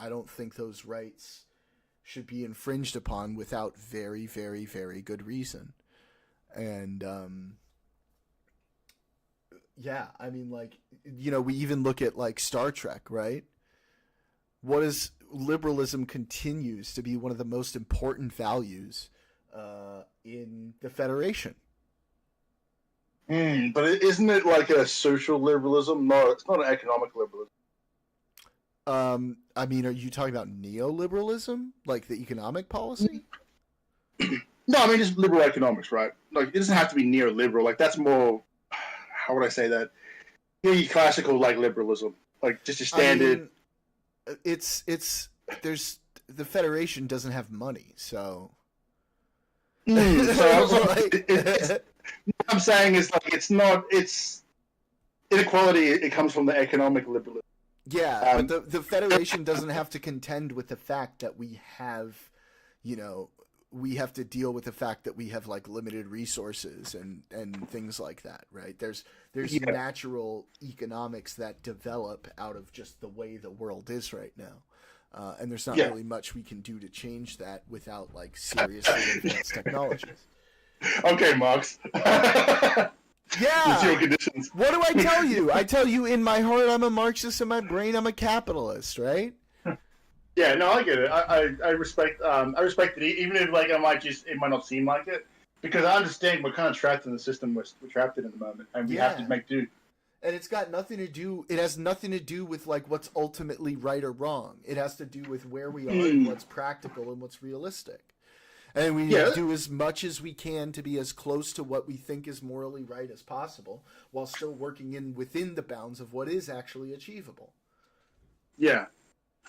don't think those rights should be infringed upon without very, very, very good reason. And yeah, I mean, like, we even look at like Star Trek, right? What is liberalism continues to be one of the most important values in the Federation. But isn't it like a social liberalism? No, it's not an economic liberalism. I mean, are you talking about neoliberalism, like the economic policy? No, I mean just liberal economics, right? Like it doesn't have to be neoliberal. Like that's more. How would I say that? Your classical like liberalism, like just a standard. I mean, there's the Federation doesn't have money, so. What I'm saying is like it's inequality. It comes from the economic liberalism. Yeah, but the Federation doesn't have to contend with the fact that we have, we have to deal with the fact that we have like limited resources and things like that, right? There's natural economics that develop out of just the way the world is right now, and there's not really much we can do to change that without like seriously advanced technologies. Okay, Marx. Yeah. Zero conditions. What do I tell you? I tell you, in my heart, I'm a Marxist. In my brain, I'm a capitalist, right? Yeah, no, I get it. I respect it, even if like it might not seem like it, because I understand we're kind of trapped in the system we're trapped in at the moment, and we have to make do. And it's got nothing to do. It has nothing to do with like what's ultimately right or wrong. It has to do with where we are and what's practical and what's realistic. And we do as much as we can to be as close to what we think is morally right as possible, while still working within the bounds of what is actually achievable. Yeah,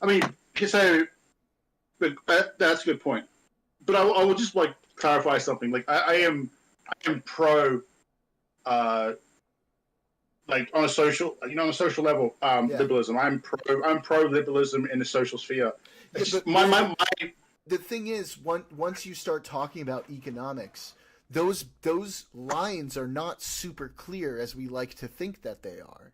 I mean, so that's a good point. But I will just like clarify something. Like I am pro, like on a social level, liberalism. I'm pro liberalism in the social sphere. Yeah, the thing is, once you start talking about economics, those lines are not super clear as we like to think that they are.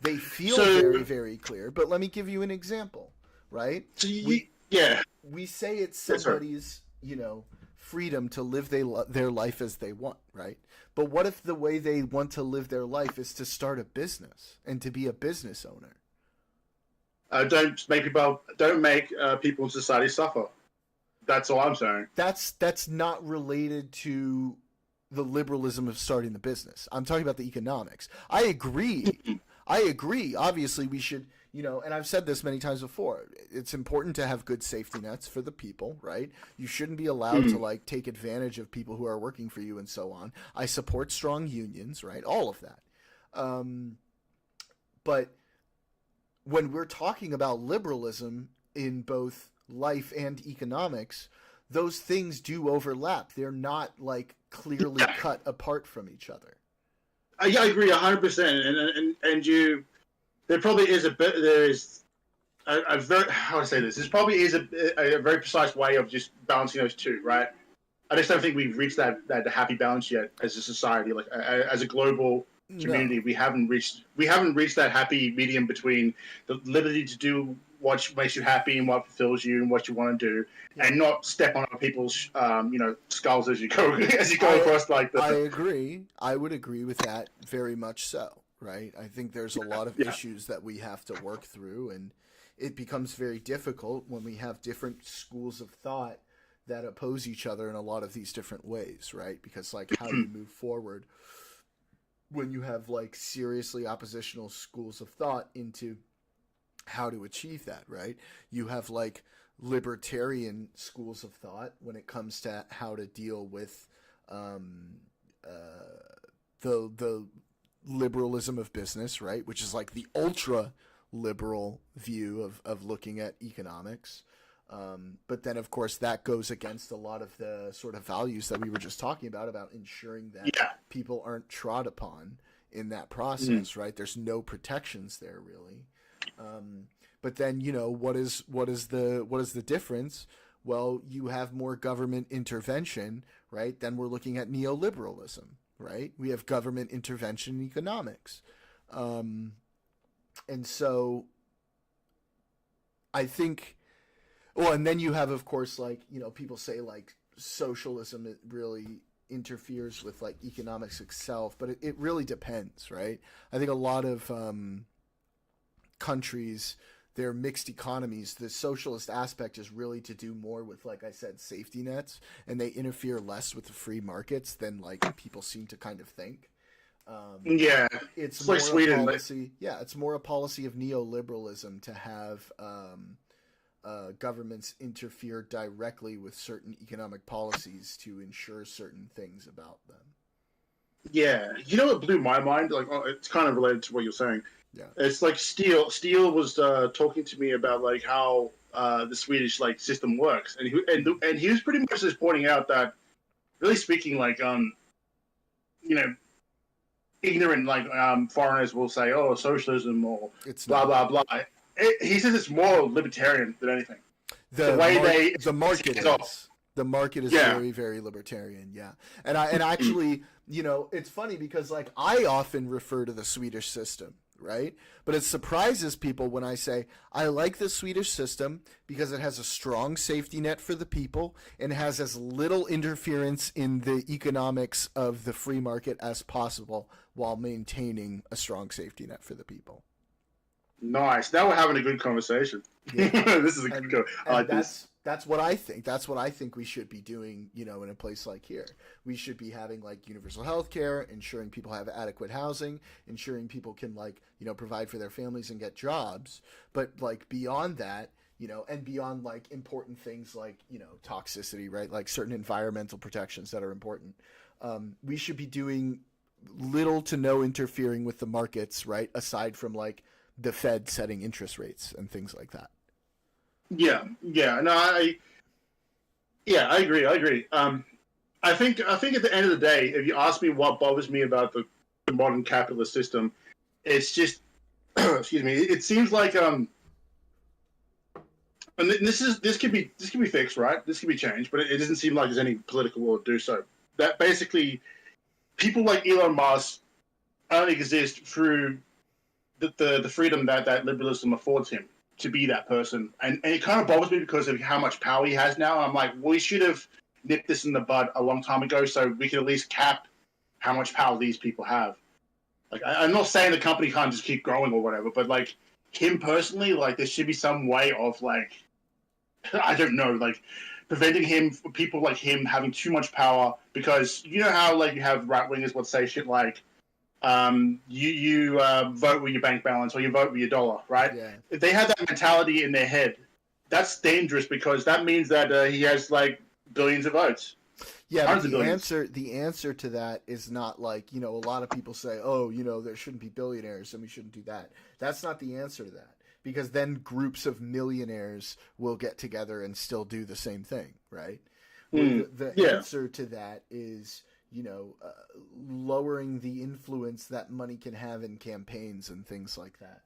They feel very, very clear. But let me give you an example, right? We say it's somebody's freedom to live their life as they want, right? But what if the way they want to live their life is to start a business and to be a business owner? Don't make people in society suffer. That's all I'm saying. That's not related to the liberalism of starting the business. I'm talking about the economics. I agree. Obviously, we should, and I've said this many times before. It's important to have good safety nets for the people, right? You shouldn't be allowed to take advantage of people who are working for you and so on. I support strong unions, right? All of that. But when we're talking about liberalism in both life and economics, those things do overlap. They're not clearly cut apart from each other. I agree 100%. And there probably is a very, how to say this? This probably is a very precise way of just balancing those two, right? I just don't think we've reached that happy balance yet as a society, as a global community. We haven't reached that happy medium between the liberty to do what makes you happy and what fulfills you and what you want to do, and not step on other people's skulls as you go across the. I agree. I would agree with that very much so. Right. I think there's a lot of issues that we have to work through, and it becomes very difficult when we have different schools of thought that oppose each other in a lot of these different ways, right? Because how do you move forward when you have seriously oppositional schools of thought into how to achieve that, right? You have libertarian schools of thought when it comes to how to deal with the liberalism of business, right? Which is the ultra liberal view of looking at economics. But then, of course, that goes against a lot of the sort of values that we were just talking about ensuring that people aren't trod upon in that process, right? There's no protections there, really. But then, what is the difference? Well, you have more government intervention, right? Then we're looking at neoliberalism, right? We have government intervention in economics. And so I think, and then you have, of course, people say socialism, it really interferes with economics itself, but it really depends, right? I think a lot of countries, they're mixed economies. The socialist aspect is really to do more with, like I said, safety nets, and they interfere less with the free markets than people seem to kind of think. It's more Sweden. It's more a policy of neoliberalism to have governments interfere directly with certain economic policies to ensure certain things about them. Yeah, what blew my mind? It's kind of related to what you're saying. Yeah, it's Steele. Steele was talking to me about how the Swedish system works, and he was pretty much just pointing out that, really speaking, ignorant foreigners will say, "Oh, socialism," or it's blah blah blah. He says it's more libertarian than anything. The market is very, very libertarian. Yeah, and actually, it's funny because I often refer to the Swedish system. Right? But it surprises people when I say, I like the Swedish system because it has a strong safety net for the people and has as little interference in the economics of the free market as possible while maintaining a strong safety net for the people. Nice. Now we're having a good conversation. Yeah. This is a good go. I like this. That's what I think. That's what I think we should be doing, in a place like here. We should be having universal health care, ensuring people have adequate housing, ensuring people can provide for their families and get jobs. But beyond that, and beyond important things toxicity, right? Certain environmental protections that are important. We should be doing little to no interfering with the markets, right? Aside from the Fed setting interest rates and things like that. Yeah. No, I agree. I think at the end of the day, if you ask me what bothers me about the modern capitalist system, it's just, excuse me, it seems and this can be fixed, right? This can be changed, but it doesn't seem like there's any political will to do so. That basically, people like Elon Musk only exist through the freedom that liberalism affords him. to be that person, and it kind of bothers me because of how much power he has now. And I'm like, we should have nipped this in the bud a long time ago, so we can at least cap how much power these people have. Like, I'm not saying the company can't just keep growing or whatever, but like him personally, like there should be some way of like, I don't know, like preventing him, people like him having too much power, because you know how like you have right wingers would say shit like, you vote with your bank balance or you vote with your dollar, right? Yeah. If they have that mentality in their head, that's dangerous because that means that he has like billions of votes. Yeah, but Tons of billions. the answer to that is not like, a lot of people say, oh, there shouldn't be billionaires and we shouldn't do that. That's not the answer to that, because then groups of millionaires will get together and still do the same thing, right? The answer to that is, lowering the influence that money can have in campaigns and things like that.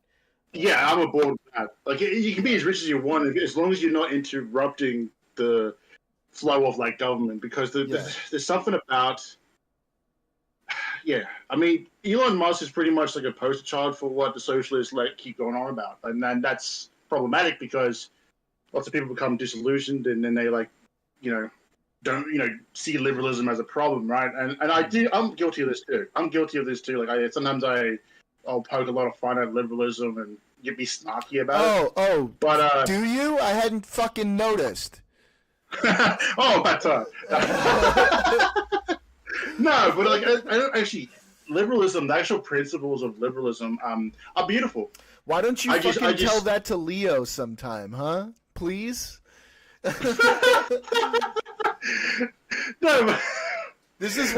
Yeah, I'm aboard with that. Like, you can be as rich as you want as long as you're not interrupting the flow of like government, because there's something about. Yeah, I mean, Elon Musk is pretty much like a poster child for what the socialists like keep going on about, and then that's problematic because lots of people become disillusioned, and then they like, don't see liberalism as a problem, right? And I'm guilty of this too. Like sometimes I'll poke a lot of fun at liberalism and get me snarky about it. Oh, But do you? I hadn't fucking noticed. oh, that's no, but like I don't actually. Liberalism, the actual principles of liberalism, are beautiful. Why don't you I just- tell that to Leo sometime, huh? Please. No, but This is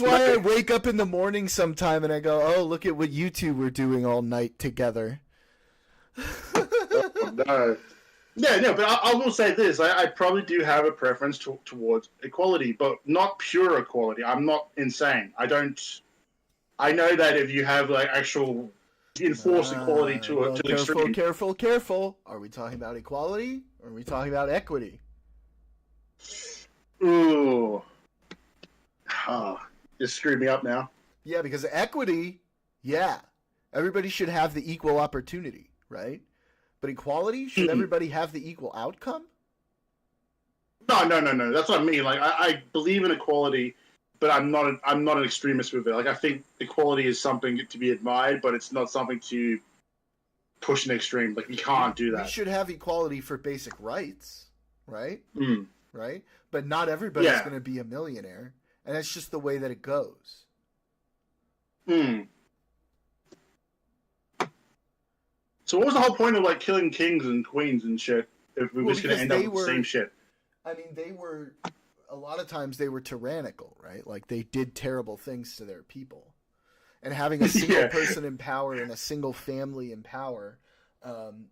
why I wake up in the morning sometime and I go, oh, look at what you two were doing all night together. no. Yeah, no, but I will say this. I probably do have a preference towards equality, but not pure equality. I'm not insane. I know that if you have like actual enforced equality to an extreme. Careful. Are we talking about equality or are we talking about equity? Ooh. Just screwed me up now. Yeah, because equity, everybody should have the equal opportunity, right? But equality, should everybody have the equal outcome? No. That's what I mean. Like I believe in equality, but I'm not an extremist with it. Like I think equality is something to be admired, but it's not something to push an extreme. Like you can't do that. We should have equality for basic rights, right? Mm. Right? But not everybody's Yeah. going to be a millionaire, and that's just the way that it goes. Hmm. So what was the whole point of like killing kings and queens and shit if we were just going to because end up they with the same shit? I mean, a lot of times they were tyrannical, right? Like they did terrible things to their people. And having a single Yeah. person in power and a single family in power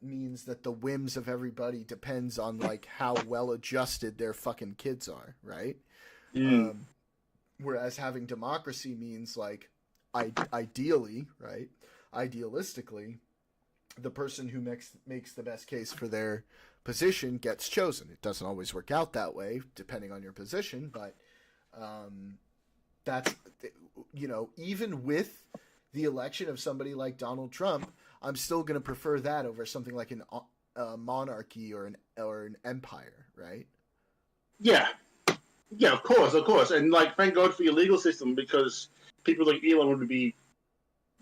means that the whims of everybody depends on like how well adjusted their fucking kids are, right? Mm. Whereas having democracy means like ideally, right? Idealistically, the person who makes the best case for their position gets chosen. It doesn't always work out that way, depending on your position, but that's, even with the election of somebody like Donald Trump, I'm still going to prefer that over something like a monarchy or an empire, right? Yeah, of course, and like thank God for your legal system, because people like Elon would be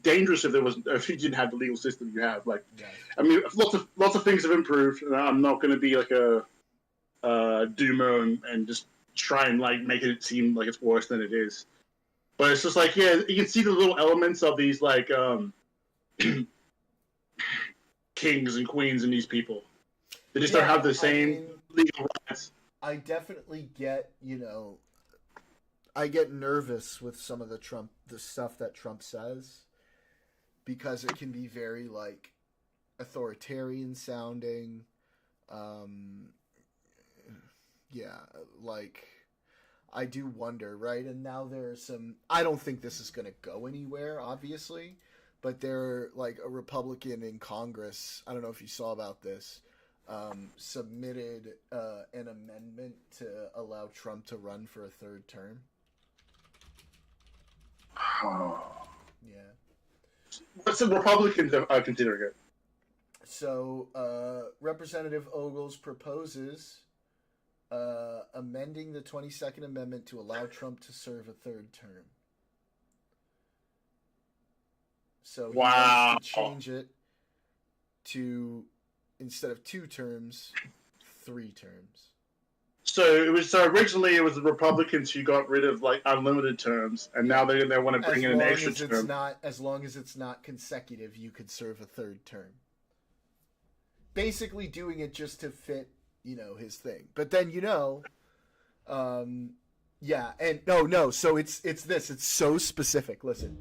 dangerous if you didn't have the legal system you have. Like, Yeah. I mean, lots of things have improved, and I'm not going to be like a doomer and just try and like make it seem like it's worse than it is. But it's just like, yeah, you can see the little elements of these like kings and queens and these people. They just don't have the same legal rights. I definitely get, I get nervous with some of the stuff that Trump says, because it can be very like authoritarian sounding. Like I do wonder, right? And now there's I don't think this is going to go anywhere, obviously, but they're like a Republican in Congress. I don't know if you saw about this. Submitted an amendment to allow Trump to run for a third term. Yeah. What's the Republicans are considering it? So Representative Ogles proposes amending the 22nd Amendment to allow Trump to serve a third term. So he Wow. wants to change it to, instead of 2 terms, 3 terms. So originally it was the Republicans who got rid of like unlimited terms, and now they want to bring in an extra term. As long as it's not consecutive, you could serve a third term. Basically doing it just to fit, his thing. But then yeah, and no. So it's this. It's so specific. Listen,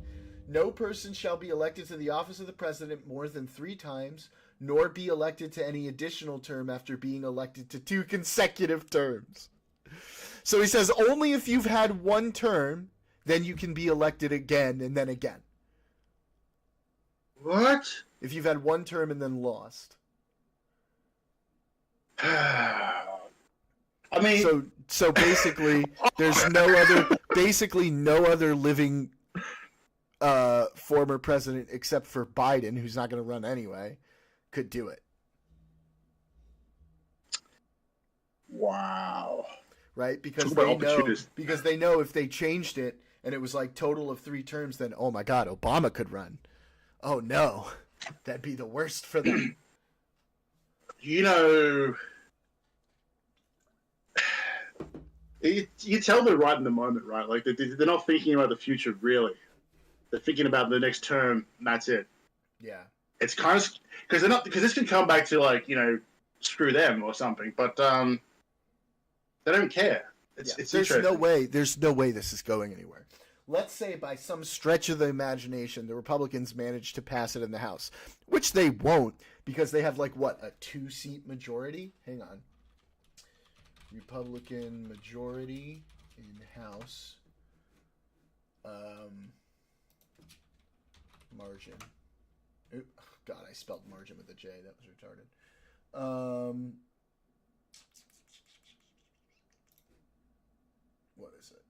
no person shall be elected to the office of the president more than 3 times, nor be elected to any additional term after being elected to 2 consecutive terms. So he says only if you've had 1 term, then you can be elected again and then again. What? If you've had 1 term and then lost. I mean, so basically, there's no other living former president except for Biden, who's not going to run anyway, could do it. Wow. Right? Because they know if they changed it and it was like total of 3 terms, then oh my God, Obama could run. Oh no, that'd be the worst for them. You tell they're right in the moment, right? Like they're not thinking about the future really. They're thinking about the next term, and that's it. Yeah. It's kind of because this can come back to like screw them or something, but they don't care. It's there's interesting. no way this is going anywhere. Let's say by some stretch of the imagination, the Republicans manage to pass it in the House, which they won't because they have a 2-seat majority. Hang on. Republican majority in House. Margin. Ooh, God, I spelled margin with a J. That was retarded. What is it?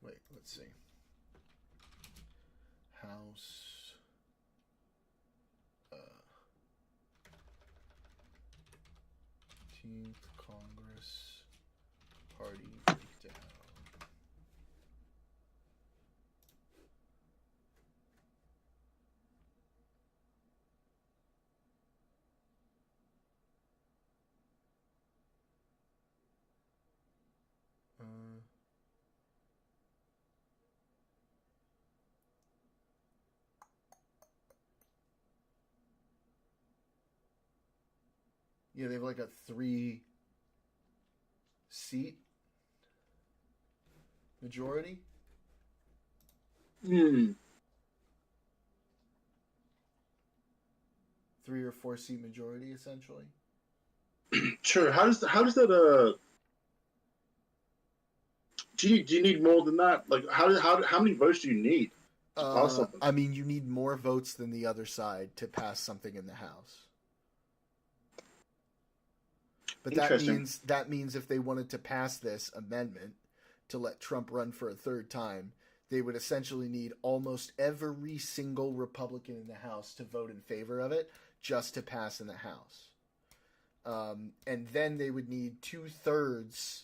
Wait, let's see. House. 15th Congress Party breakdown. Yeah, they have a 3-seat majority. 3 or 4-seat majority, essentially. Sure. How does that do you need more than that? Like how many votes do you need to pass something? I mean, you need more votes than the other side to pass something in the House. But that means if they wanted to pass this amendment to let Trump run for a 3rd time, they would essentially need almost every single Republican in the House to vote in favor of it just to pass in the House. And then they would need 2/3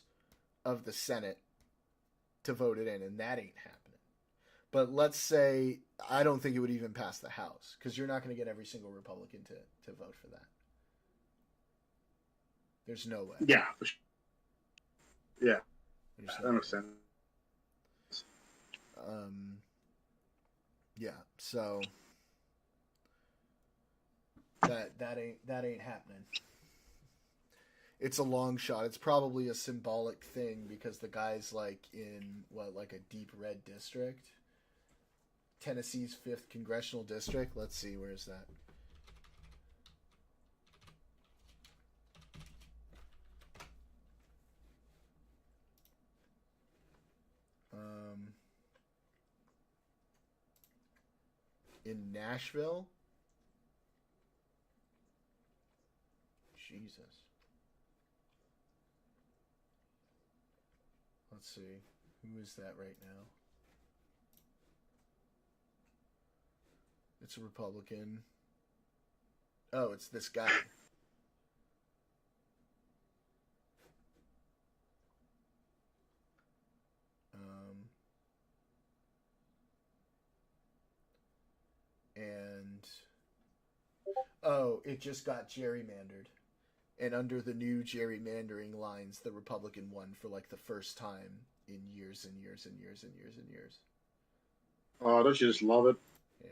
of the Senate to vote it in, and that ain't happening. But let's say, I don't think it would even pass the House, because you're not going to get every single Republican to vote for that. There's no way. Yeah. Yeah. I understand. Yeah. So that ain't happening. It's a long shot. It's probably a symbolic thing because the guy's in a deep red district, Tennessee's 5th congressional district. Let's see, where's that? In Nashville. Jesus. Let's see. Who is that right now? It's a Republican. Oh, it's this guy. And oh, it just got gerrymandered. And under the new gerrymandering lines, the Republican won for like the first time in years and years and years and years and years. Oh, don't you just love it? Yeah.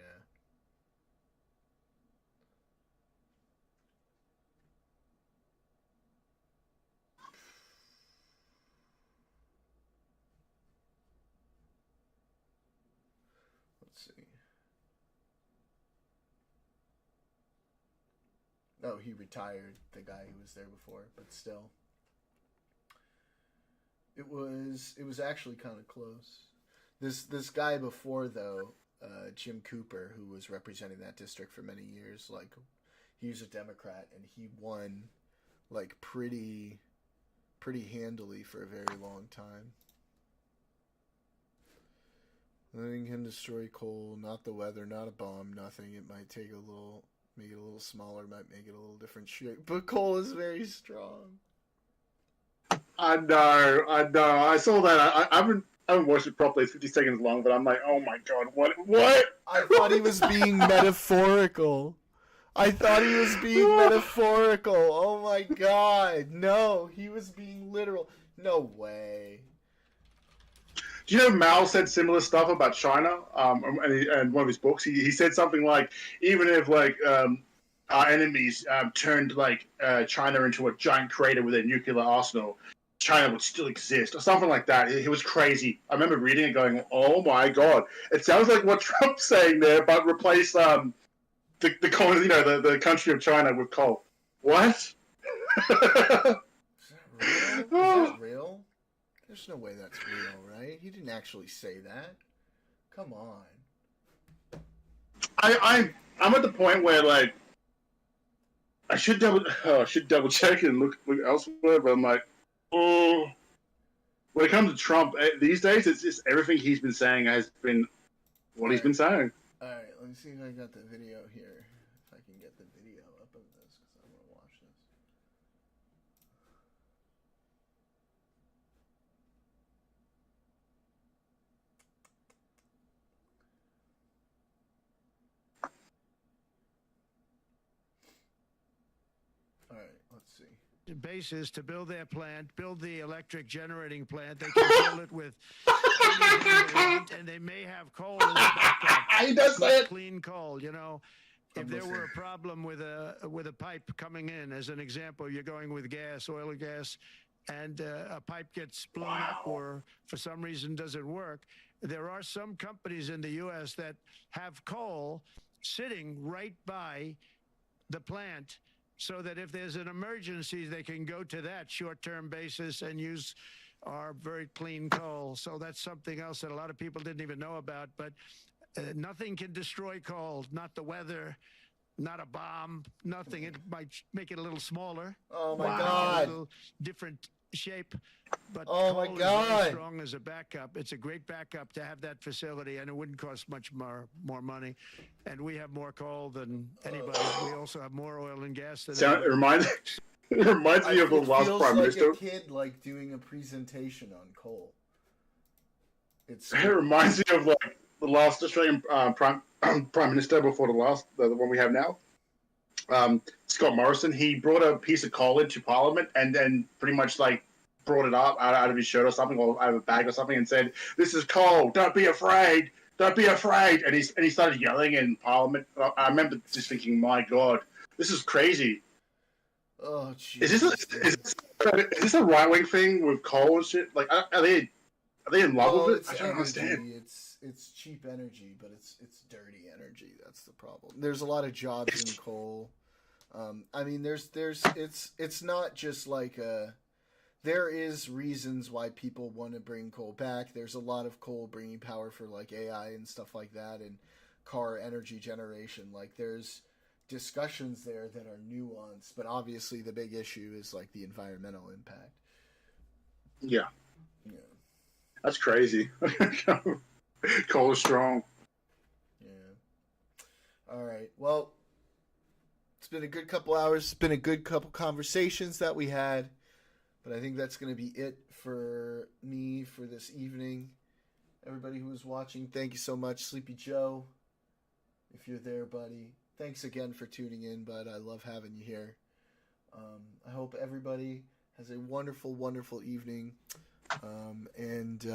Let's see. Oh, he retired, the guy who was there before, but still. It was actually kind of close. This guy before though, Jim Cooper, who was representing that district for many years, like he was a Democrat and he won like pretty handily for a very long time. Nothing can destroy coal, not the weather, not a bomb, nothing. It might take make it a little smaller, might make it a little different shape, but coal is very strong. I know. I saw that. I haven't watched it properly. It's 50 seconds long, but I'm like, oh my god, what? I thought he was being metaphorical. Oh my god. No, he was being literal. No way. Do you know Mao said similar stuff about China? And one of his books, he said something like, even if like our enemies turned like China into a giant crater with a nuclear arsenal, China would still exist, or something like that. It was crazy. I remember reading it, going, "Oh my god!" It sounds like what Trump's saying there, but replace the the country of China with coal. What? Is that real? Is that real? There's no way that's real, right? He didn't actually say that. Come on. I'm at the point where like I should double check and look elsewhere, but I'm like, oh. When it comes to Trump these days, it's just everything he's been saying has been what he's been saying. All right, let me see if I got the video here. If I can get the video up of this, because I want to watch this. All right, let's see. Basis to build their plant, build the electric generating plant. They can build it with anything they want, and they may have coal as backup. He does say it. Clean coal, you know. If there were a problem with a pipe coming in, as an example, you're going with gas, oil or gas, and a pipe gets blown up or for some reason doesn't work, there are some companies in the U.S. that have coal sitting right by the plant, so that if there's an emergency, they can go to that short-term basis and use our very clean coal. So that's something else that a lot of people didn't even know about. But nothing can destroy coal, not the weather, not a bomb, nothing. It might make it a little smaller. Oh my make it God. a little different shape. But Oh my coal is God. very strong as a backup. It's a great backup to have that facility, and it wouldn't cost much more money. And we have more coal than anybody. We also have more oil and gas than It anybody. reminds me of the It last feels prime like minister. a kid like doing a presentation on coal. It's It reminds me of like the last Australian prime minister before the one we have now. Scott Morrison. He brought a piece of coal into Parliament and then pretty much like brought it up out of his shirt or something, or out of a bag or something, and said, "This is coal. Don't be afraid. Don't be afraid." And he started yelling in Parliament. I remember just thinking, "My God, this is crazy." Oh, Is Jesus. this a right wing thing with coal and shit? Like, are they in love Well, with it? it's I don't understand. energy. It's cheap energy, but it's dirty energy. That's the problem. There's a lot of jobs in coal. I mean, it's not just like there is reasons why people want to bring coal back. There's a lot of coal bringing power for like AI and stuff like that, and car energy generation. Like there's discussions there that are nuanced, but obviously the big issue is like the environmental impact. Yeah, Yeah. that's crazy. Coal is strong. Yeah. All right. Well, it's been a good couple hours. It's been a good couple conversations that we had. But I think that's going to be it for me for this evening. Everybody who was watching, thank you so much. Sleepy Joe, if you're there, buddy. Thanks again for tuning in, bud. I love having you here. I hope everybody has a wonderful, wonderful evening. And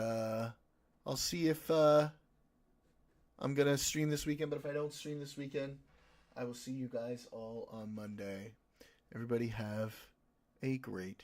I'll see if I'm going to stream this weekend. But if I don't stream this weekend, I will see you guys all on Monday. Everybody have a great